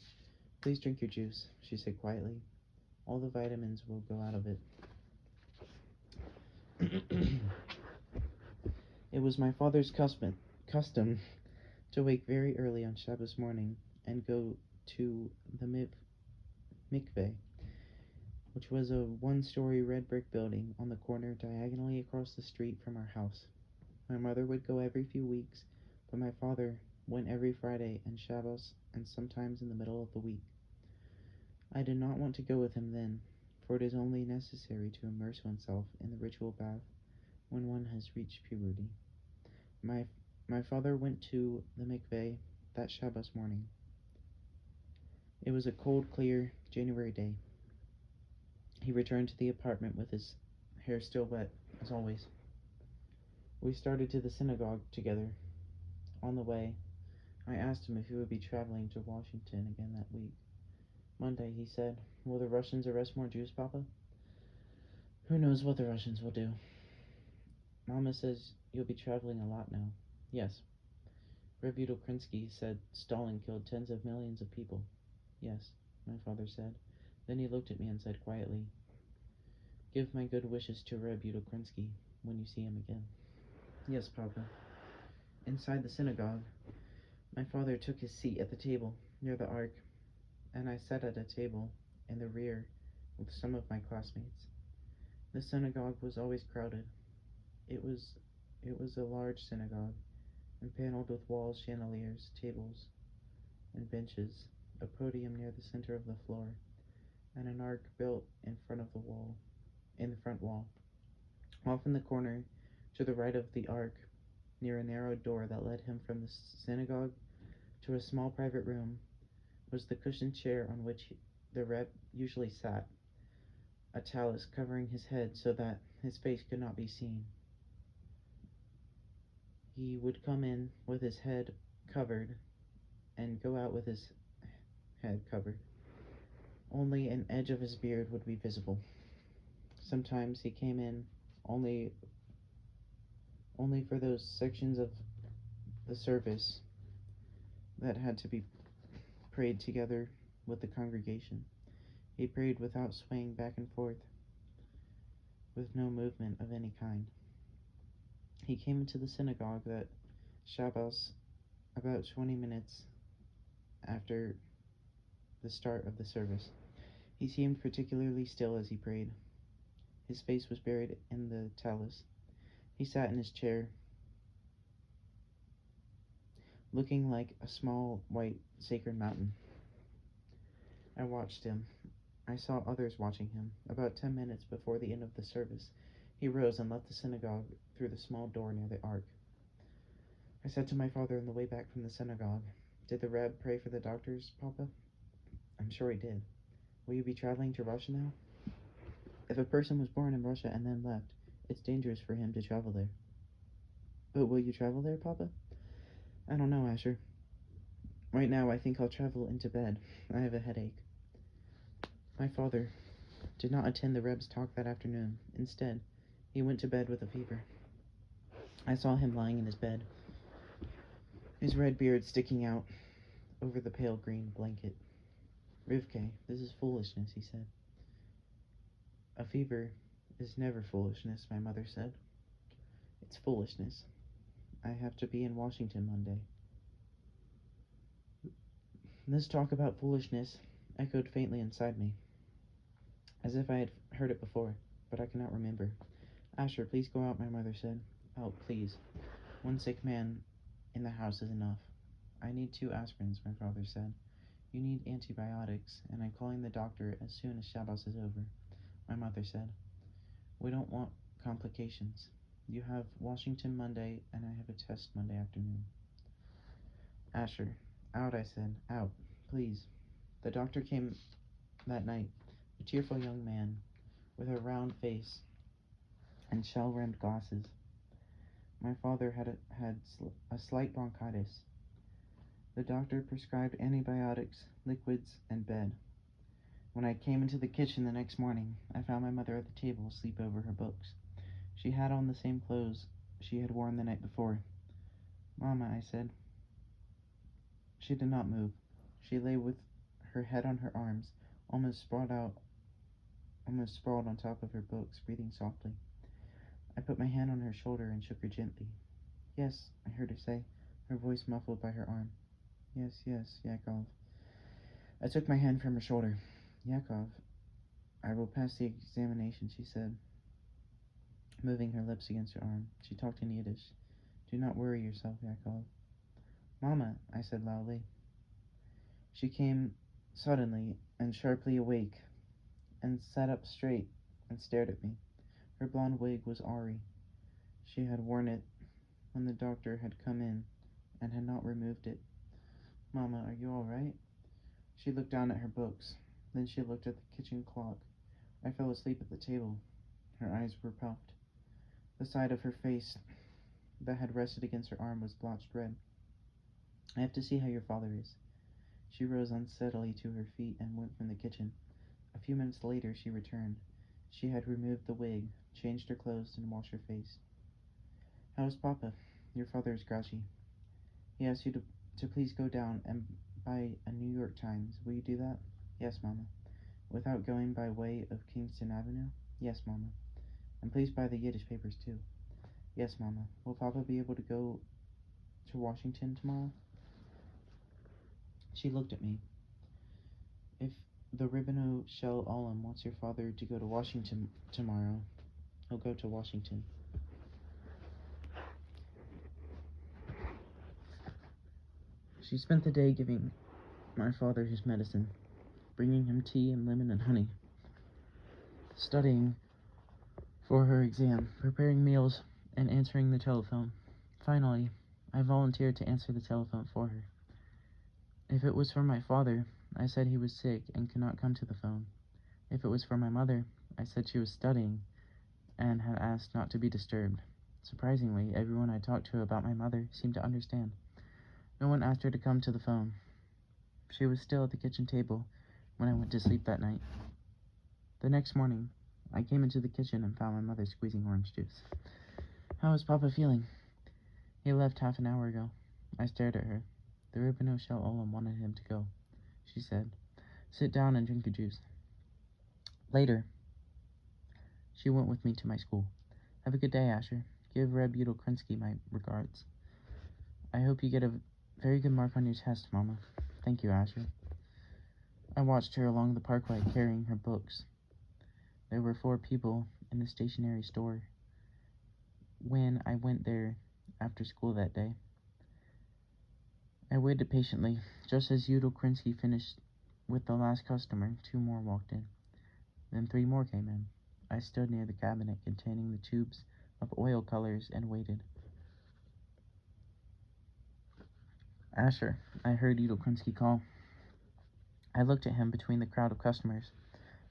Please drink your juice, she said quietly. All the vitamins will go out of it. It was my father's custom to wake very early on Shabbos morning and go to the mikveh, which was a one-story red brick building on the corner diagonally across the street from our house. My mother would go every few weeks, but my father went every Friday and Shabbos and sometimes in the middle of the week. I did not want to go with him then, for it is only necessary to immerse oneself in the ritual bath when one has reached puberty. My father went to the mikveh that Shabbos morning. It was a cold, clear January day. He returned to the apartment with his hair still wet, as always. We started to the synagogue together. On the way, I asked him if he would be traveling to Washington again that week. Monday, he said, Will the Russians arrest more Jews, Papa? Who knows what the Russians will do? Mama says you'll be traveling a lot now. Yes. Rebuto Krinsky said Stalin killed tens of millions of people. Yes, my father said. Then he looked at me and said quietly, Give my good wishes to Rebuto Krinsky when you see him again. Yes, Papa. Inside the synagogue, my father took his seat at the table near the ark, and I sat at a table in the rear with some of my classmates. The synagogue was always crowded. It was a large synagogue, empaneled with walls, chandeliers, tables, and benches, a podium near the center of the floor, and an ark built in the front wall. Off in the corner, to the right of the ark, near a narrow door that led him from the synagogue to a small private room, was the cushioned chair on which the Reb usually sat, a talus covering his head so that his face could not be seen. He would come in with his head covered and go out with his head covered. Only an edge of his beard would be visible. Sometimes he came in only for those sections of the service that had to be prayed together with the congregation. He prayed without swaying back and forth, with no movement of any kind. He came into the synagogue that Shabbos about 20 minutes after the start of the service. He seemed particularly still as he prayed. His face was buried in the talus. He sat in his chair, looking like a small white sacred mountain. I watched him. I saw others watching him. About 10 minutes before the end of the service, he rose and left the synagogue through the small door near the ark. I said to my father on the way back from the synagogue, Did the Reb pray for the doctors, Papa? I'm sure he did. Will you be traveling to Russia now? If a person was born in Russia and then left, it's dangerous for him to travel there. But will you travel there, Papa? I don't know, Asher. Right now, I think I'll travel into bed. I have a headache. My father did not attend the Reb's talk that afternoon. Instead, he went to bed with a fever. I saw him lying in his bed, his red beard sticking out over the pale green blanket. Rivke, this is foolishness, he said. A fever is never foolishness, my mother said. It's foolishness. I have to be in Washington Monday. This talk about foolishness echoed faintly inside me, as if I had heard it before, but I cannot remember. Asher, please go out, my mother said. Out, please. One sick man in the house is enough. I need 2 aspirins, my father said. You need antibiotics, and I'm calling the doctor as soon as Shabbos is over, my mother said. We don't want complications. You have Washington Monday, and I have a test Monday afternoon. Asher, out, I said. Out, please. The doctor came that night, a cheerful young man with a round face and shell-rimmed glasses. My father had a slight bronchitis. The doctor prescribed antibiotics, liquids, and bed. When I came into the kitchen the next morning, I found my mother at the table asleep over her books. She had on the same clothes she had worn the night before. "Mama," I said. She did not move. She lay with her head on her arms, almost sprawled on top of her books, breathing softly. I put my hand on her shoulder and shook her gently. "Yes," I heard her say, her voice muffled by her arm. "Yes, yes, Yakov." I took my hand from her shoulder. "Yakov, I will pass the examination," she said, moving her lips against her arm. She talked in Yiddish. "Do not worry yourself, Yakov." "Mama," I said loudly. She came suddenly and sharply awake, and sat up straight and stared at me. Her blonde wig was awry. She had worn it when the doctor had come in and had not removed it. "Mama, are you all right?" She looked down at her books. Then she looked at the kitchen clock. I fell asleep at the table. Her eyes were puffed. The side of her face that had rested against her arm was blotched red. "I have to see how your father is." She rose unsteadily to her feet and went from the kitchen. A few minutes later she returned. She had removed the wig, changed her clothes, and washed her face. "How is Papa?" "Your father is grouchy. He asked you to please go down and buy a New York Times. Will you do that?" "Yes, Mama." "Without going by way of Kingston Avenue?" "Yes, Mama." "And please buy the Yiddish papers, too." "Yes, Mama." "Will Papa be able to go to Washington tomorrow?" She looked at me. "If the Ribbono Shell Olam wants your father to go to Washington tomorrow, he'll go to Washington." She spent the day giving my father his medicine, bringing him tea and lemon and honey, studying for her exam, preparing meals, and answering the telephone. Finally, I volunteered to answer the telephone for her. If it was for my father, I said he was sick and could not come to the phone. If it was for my mother, I said she was studying and had asked not to be disturbed. Surprisingly, everyone I talked to about my mother seemed to understand. No one asked her to come to the phone. She was still at the kitchen table when I went to sleep that night. The next morning, I came into the kitchen and found my mother squeezing orange juice. "How is Papa feeling?" "He left half an hour ago." I stared at her. "The Ribbono Shell Olam wanted him to go," she said. "Sit down and drink the juice." Later, she went with me to my school. "Have a good day, Asher. Give Reb Udall-Krinsky my regards." "I hope you get a very good mark on your test, Mama." "Thank you, Asher." I watched her along the parkway carrying her books. There were 4 people in the stationery store when I went there after school that day. I waited patiently. Just as Udall-Krinsky finished with the last customer, 2 more walked in. Then 3 more came in. I stood near the cabinet containing the tubes of oil colors and waited. "Asher," I heard Udall-Krinsky call. I looked at him between the crowd of customers.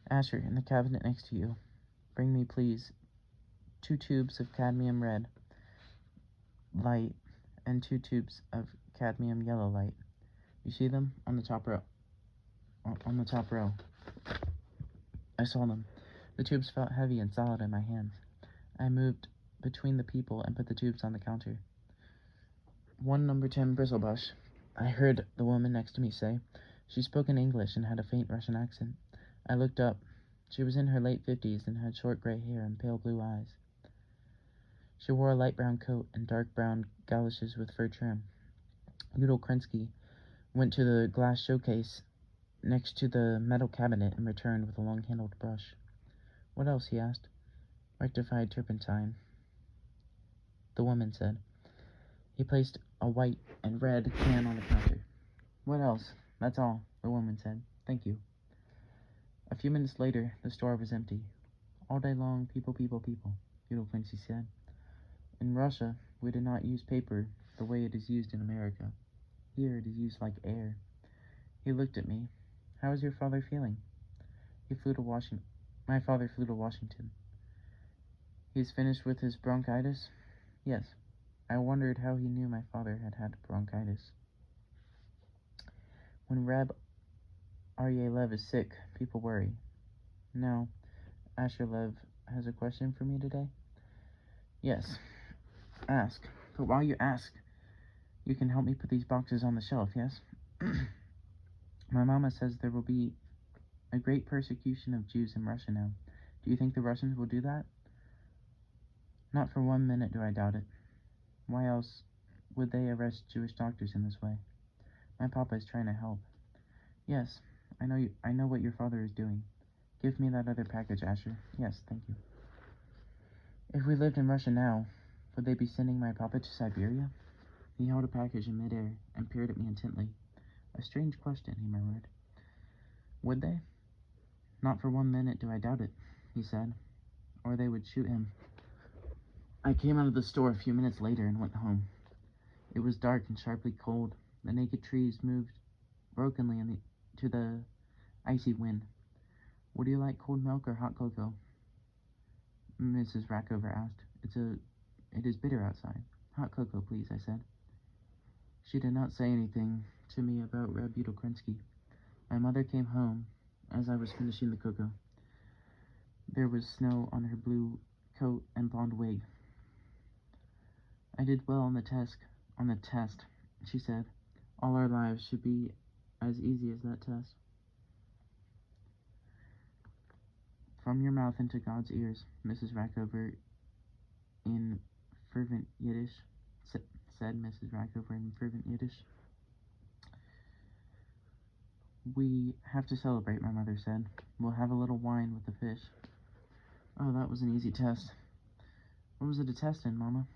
"Asher, in the cabinet next to you. Bring me, please, 2 tubes of cadmium red light and 2 tubes of cadmium yellow light. You see them on the top row?" On the top row. I saw them. The tubes felt heavy and solid in my hands. I moved between the people and put the tubes on the counter. "1 number 10 bristlebush," I heard the woman next to me say. She spoke in English and had a faint Russian accent. I looked up. She was in her late 50s and had short gray hair and pale blue eyes. She wore a light brown coat and dark brown galoshes with fur trim. Udall-Krinsky went to the glass showcase next to the metal cabinet and returned with a long-handled brush. "What else?" he asked. "Rectified turpentine," the woman said. He placed a white and red can on the counter. "What else?" "That's all," the woman said. "Thank you." A few minutes later, the store was empty. "All day long, people, people, people," Udall-Krinsky said. "In Russia, we do not use paper the way it is used in America. Here it is used like air." He looked at me. "How is your father feeling?" "He flew to Washington. My father flew to Washington. He's finished with his bronchitis? Yes. I wondered how he knew my father had had bronchitis. When Reb Aryeh Lev is sick, people worry. Now, Asher Lev has a question for me today? Yes. Ask. But while you ask, you can help me put these boxes on the shelf, yes? My mama says there will be a great persecution of Jews in Russia now. Do you think the Russians will do that? Not for 1 minute do I doubt it. Why else would they arrest Jewish doctors in this way? My papa is trying to help. Yes, I know what your father is doing. Give me that other package, Asher. Yes, thank you. If we lived in Russia now, would they be sending my papa to Siberia? He held a package in midair and peered at me intently. A strange question, he murmured. Would they? Not for 1 minute do I doubt it, he said, or they would shoot him. I came out of the store a few minutes later and went home. It was dark and sharply cold. The naked trees moved brokenly to the icy wind. Would you like cold milk or hot cocoa? Mrs. Rackover asked. It is bitter outside. Hot cocoa, please, I said. She did not say anything to me about Reb Udokrinsky. My mother came home as I was finishing the cocoa. There was snow on her blue coat and blonde wig. I did well on the test, she said. All our lives should be as easy as that test. From your mouth into God's ears, Mrs. Rackover in fervent Yiddish, said Mrs. Rackover in fervent Yiddish. We have to celebrate, my mother said. We'll have a little wine with the fish. Oh, that was an easy test. What was it a test in, Mama?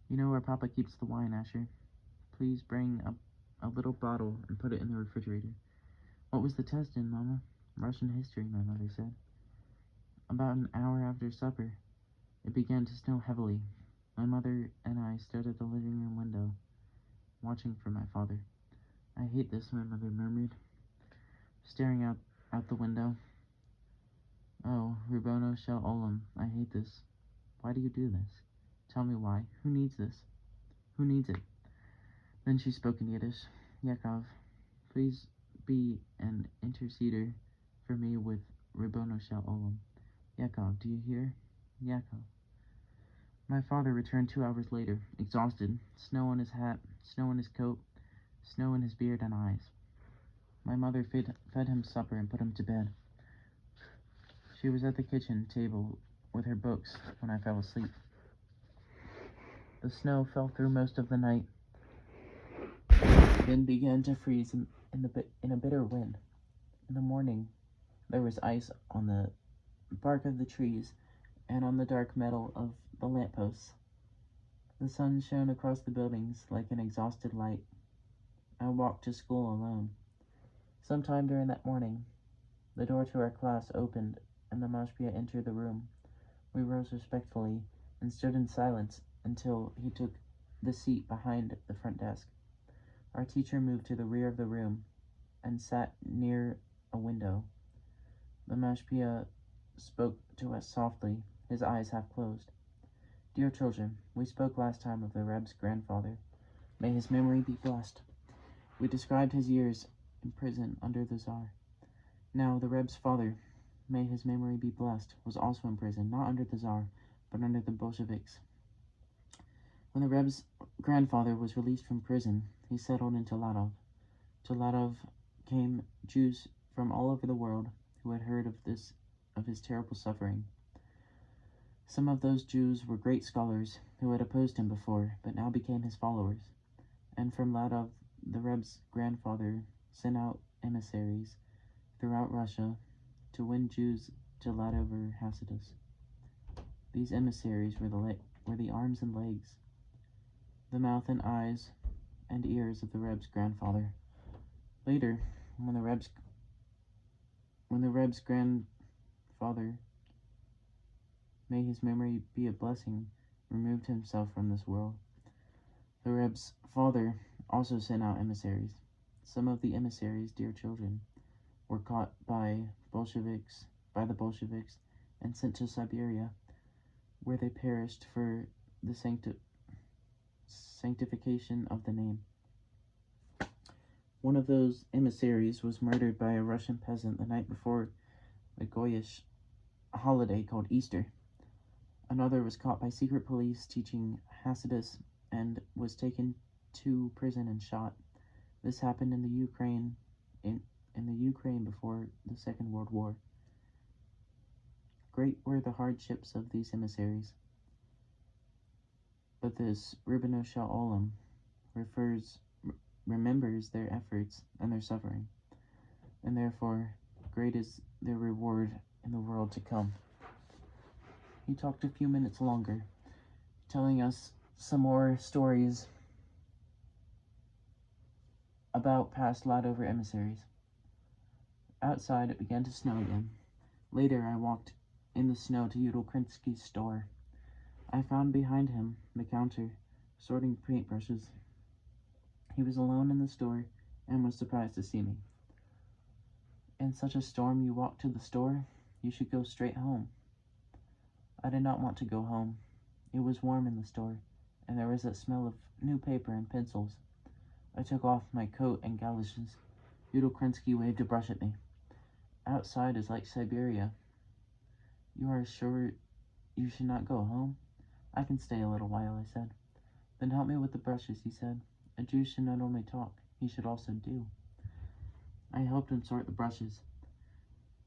You know where Papa keeps the wine, Asher. Please bring a little bottle and put it in the refrigerator. What was the test in, Mama? Russian history, my mother said. About an hour after supper, it began to snow heavily. My mother and I stood at the living room window, watching for my father. I hate this, my mother murmured, staring out the window. Oh, Rubono Shel Olam, I hate this. Why do you do this? Tell me why. Who needs this? Who needs it? Then she spoke in Yiddish. Yaakov, please be an interceder for me with Rubono Shel Olam. Yaakov, do you hear? Yaakov. My father returned 2 hours later, exhausted, snow on his hat, snow on his coat, snow in his beard and eyes. My mother fed him supper and put him to bed. She was at the kitchen table with her books when I fell asleep. The snow fell through most of the night, then began to freeze in a bitter wind. In the morning, there was ice on the bark of the trees and on the dark metal of the lampposts. The sun shone across the buildings like an exhausted light. I walked to school alone. Sometime during that morning, the door to our class opened and the mashpia entered the room. We rose respectfully and stood in silence until he took the seat behind the front desk. Our teacher moved to the rear of the room and sat near a window. The mashpia spoke to us softly, his eyes half closed. Dear children, we spoke last time of the Reb's grandfather. May his memory be blessed. We described his years in prison under the Tsar. Now the Reb's father, may his memory be blessed, was also in prison, not under the Tsar, but under the Bolsheviks. When the Reb's grandfather was released from prison, he settled into Ladov. To Ladov came Jews from all over the world who had heard of his terrible suffering. Some of those Jews were great scholars who had opposed him before, but now became his followers. And from Ladov, the Reb's grandfather sent out emissaries throughout Russia to win Jews to Ladover Hasidus. These emissaries were the arms and legs, the mouth and eyes and ears of the Reb's grandfather. Later, when the Reb's grandfather, may his memory be a blessing, removed himself from this world, the Reb's father also sent out emissaries. Some of the emissaries, dear children, were caught by Bolsheviks by the Bolsheviks and sent to Siberia, where they perished for the sanctification of the name. One of those emissaries was murdered by a Russian peasant the night before a Goyish holiday called Easter. Another was caught by secret police teaching Hasidus and was taken to prison and shot. This happened in the Ukraine before the Second World War. Great were the hardships of these emissaries, but this Ribbono Shel Olam remembers their efforts and their suffering, and therefore great is their reward in the world to come. He talked a few minutes longer, telling us some more stories about past Ladover emissaries. Outside, it began to snow again. Later, I walked in the snow to Udall Krinsky's store. I found behind him the counter, sorting paintbrushes. He was alone in the store and was surprised to see me. "In such a storm you walk to the store? You should go straight home." I did not want to go home. It was warm in the store, and there was that smell of new paper and pencils. I took off my coat and galoshes. Udall Krinsky waved a brush at me. "Outside is like Siberia. You are sure you should not go home?" "I can stay a little while," I said. "Then help me with the brushes," he said. "A Jew should not only talk, he should also do." I helped him sort the brushes.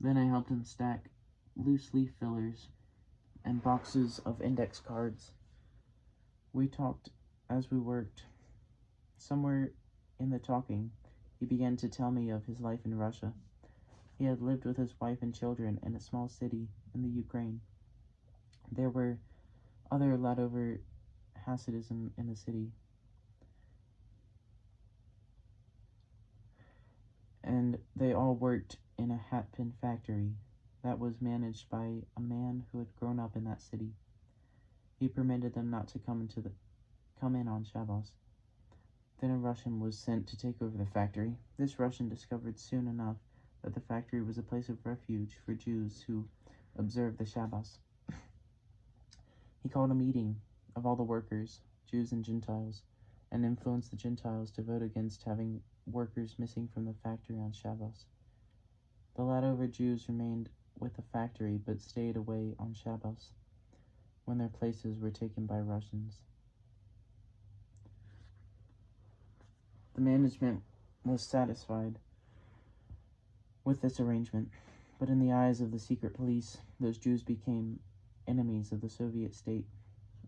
Then I helped him stack loose leaf fillers and boxes of index cards. We talked as we worked. Somewhere in the talking, he began to tell me of his life in Russia. He had lived with his wife and children in a small city in the Ukraine. There were other Ladover Hasidism in the city, and they all worked in a hat-pin factory that was managed by a man who had grown up in that city. He permitted them not to come in on Shabbos. Then a Russian was sent to take over the factory. This Russian discovered soon enough that the factory was a place of refuge for Jews who observed the Shabbos. He called a meeting of all the workers, Jews and Gentiles, and influenced the Gentiles to vote against having workers missing from the factory on Shabbos. The Ladover Jews remained with the factory but stayed away on Shabbos, when their places were taken by Russians. The management was satisfied with this arrangement, but in the eyes of the secret police, those Jews became enemies of the Soviet state.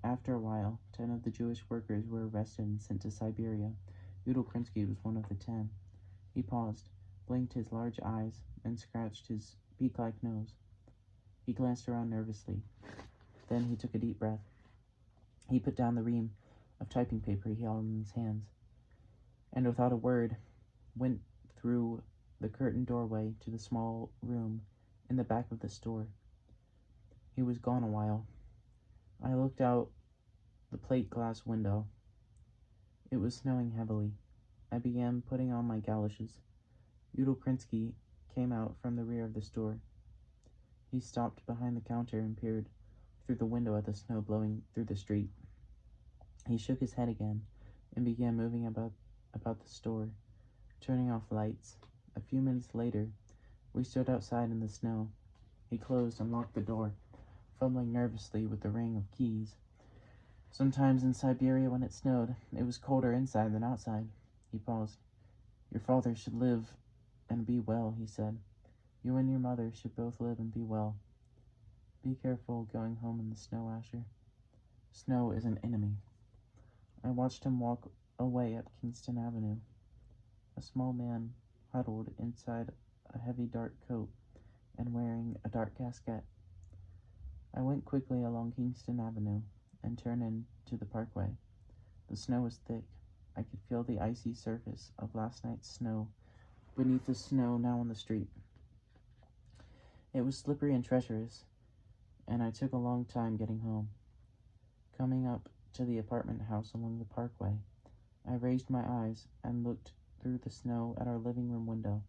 After a while, 10 of the Jewish workers were arrested and sent to Siberia. Udall Krinsky was one of the 10. He paused, blinked his large eyes, and scratched his beak-like nose. He glanced around nervously. Then he took a deep breath. He put down the ream of typing paper he held in his hands, and without a word, went through the curtained doorway to the small room in the back of the store. He was gone a while. I looked out the plate glass window. It was snowing heavily. I began putting on my galoshes. Udall Krinsky came out from the rear of the store. He stopped behind the counter and peered through the window at the snow blowing through the street. He shook his head again and began moving about the store, turning off lights. A few minutes later, we stood outside in the snow. He closed and locked the door, fumbling nervously with the ring of keys. Sometimes in Siberia when it snowed, it was colder inside than outside. He paused. "Your father should live and be well," he said. "You and your mother should both live and be well. Be careful going home in the snow, Asher. Snow is an enemy." I watched him walk away up Kingston Avenue, a small man huddled inside a heavy dark coat and wearing a dark casquette. I went quickly along Kingston Avenue and turned into the parkway. The snow was thick. I could feel the icy surface of last night's snow beneath the snow now on the street. It was slippery and treacherous, and I took a long time getting home. Coming up to the apartment house along the parkway, I raised my eyes and looked through the snow at our living room window.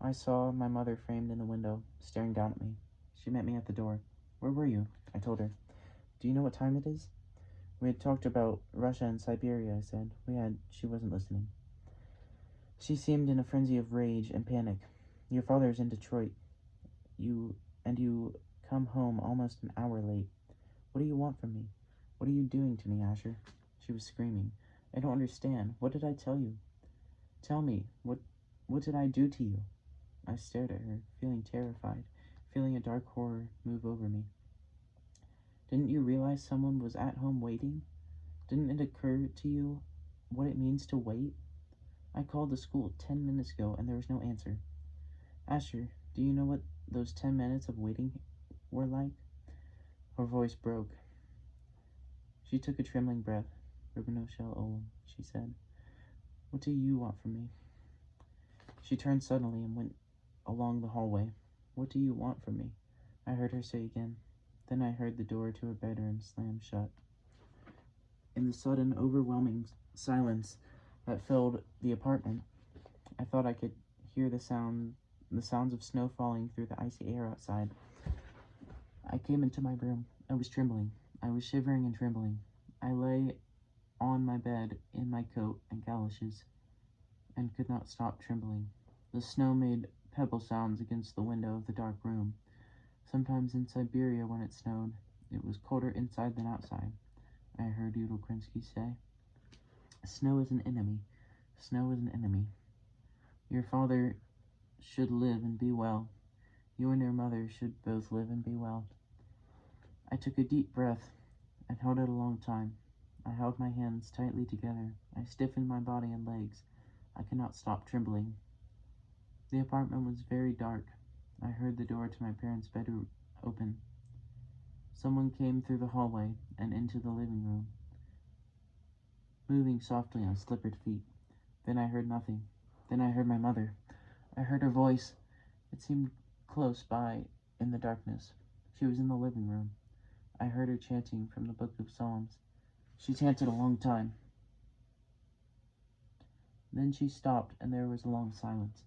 I saw my mother framed in the window, staring down at me. She met me at the door. "Where were you?" I told her. "Do you know what time it is?" "We had talked about Russia and Siberia," I said. She wasn't listening. She seemed in a frenzy of rage and panic. "Your father is in Detroit. You come home almost an hour late. What do you want from me? What are you doing to me, Asher?" She was screaming. "I don't understand. What did I tell you? Tell me, what did I do to you?" I stared at her, feeling terrified, feeling a dark horror move over me. "Didn't you realize someone was at home waiting? Didn't it occur to you what it means to wait? I called the school 10 minutes ago and there was no answer. Asher, do you know what those 10 minutes of waiting were like?" Her voice broke. She took a trembling breath. "Ribino shel olam," she said. "What do you want from me?" She turned suddenly and went along the hallway. "What do you want from me?" I heard her say again. Then I heard the door to her bedroom slam shut. In the sudden, overwhelming silence that filled the apartment, I thought I could hear the sounds of snow falling through the icy air outside. I came into my room. I was trembling. I was shivering and trembling. I lay on my bed in my coat and galoshes and could not stop trembling. The snow made pebble sounds against the window of the dark room. Sometimes in Siberia when it snowed, it was colder inside than outside, I heard Yudel Krinsky say. "Snow is an enemy. Snow is an enemy. Your father should live and be well. You and your mother should both live and be well." I took a deep breath and held it a long time. I held my hands tightly together. I stiffened my body and legs. I could not stop trembling. The apartment was very dark. I heard the door to my parents' bedroom open. Someone came through the hallway and into the living room, moving softly on slippered feet. Then I heard nothing. Then I heard my mother. I heard her voice. It seemed close by in the darkness. She was in the living room. I heard her chanting from the Book of Psalms. She chanted a long time. Then she stopped, and there was a long silence.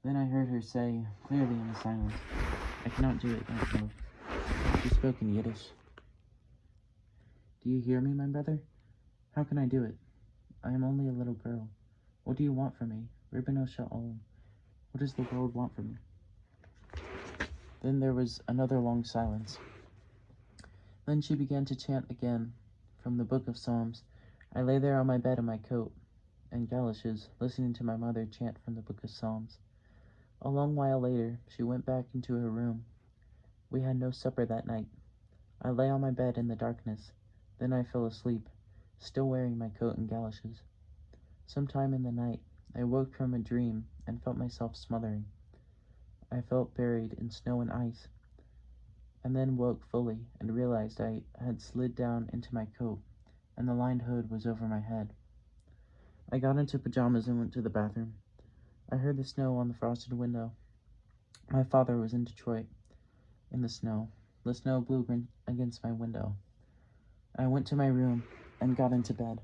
Then I heard her say, clearly in the silence, "I cannot do it myself." She spoke in Yiddish. "Do you hear me, my brother? How can I do it? I am only a little girl. What do you want from me? Ribino shel olam. What does the world want from me?" Then there was another long silence. Then she began to chant again from the Book of Psalms. I lay there on my bed in my coat and galoshes, listening to my mother chant from the Book of Psalms. A long while later, she went back into her room. We had no supper that night. I lay on my bed in the darkness. Then I fell asleep, still wearing my coat and galoshes. Sometime in the night, I woke from a dream and felt myself smothering. I felt buried in snow and ice, and then woke fully and realized I had slid down into my coat, and the lined hood was over my head. I got into pajamas and went to the bathroom. I heard the snow on the frosted window. My father was in Detroit, in the snow. The snow blew against my window. I went to my room and got into bed.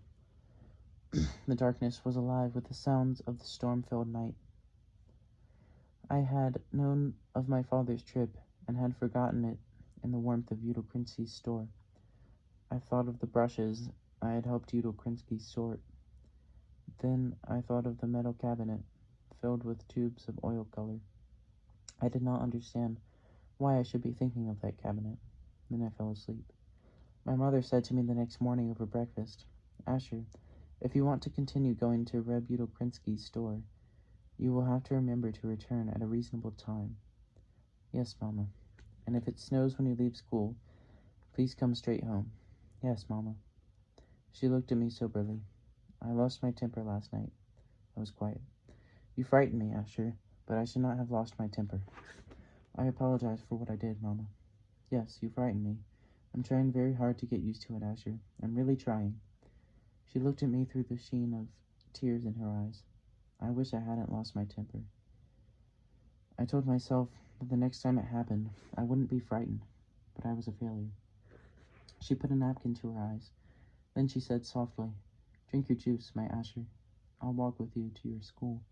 The darkness was alive with the sounds of the storm-filled night. I had known of my father's trip and had forgotten it in the warmth of Yudel Krinsky's store. I thought of the brushes I had helped Yudel Krinsky sort. Then I thought of the metal cabinet filled with tubes of oil color. I did not understand why I should be thinking of that cabinet. Then I fell asleep. My mother said to me the next morning over breakfast, "Asher, if you want to continue going to Reb Yudel Krinsky's store, you will have to remember to return at a reasonable time." "Yes, Mama. And if it snows when you leave school, please come straight home." "Yes, Mama." She looked at me soberly. "I lost my temper last night." I was quiet. "You frightened me, Asher, but I should not have lost my temper." "I apologize for what I did, Mama." "Yes, you frightened me. I'm trying very hard to get used to it, Asher. I'm really trying." She looked at me through the sheen of tears in her eyes. I wish I hadn't lost my temper. I told myself that the next time it happened, I wouldn't be frightened, but I was a failure. She put a napkin to her eyes. Then she said softly, "Drink your juice, my Asher. I'll walk with you to your school."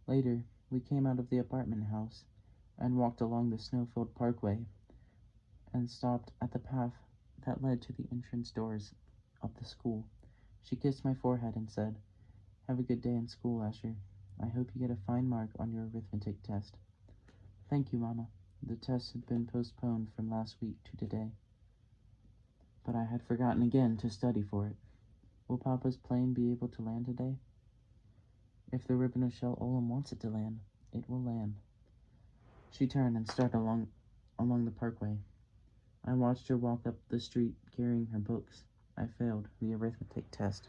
Later, We came out of the apartment house and walked along the snow-filled parkway and stopped at the path that led to the entrance doors of the school. She kissed my forehead and said, "Have a good day in school, Asher. I hope you get a fine mark on your arithmetic test." "Thank you, Mama." The test had been postponed from last week to today, but I had forgotten again to study for it. Will Papa's plane be able to land today? If the ribbon of shell Olin wants it to land, it will land. She turned and started along the parkway. I watched her walk up the street carrying her books. I failed the arithmetic test.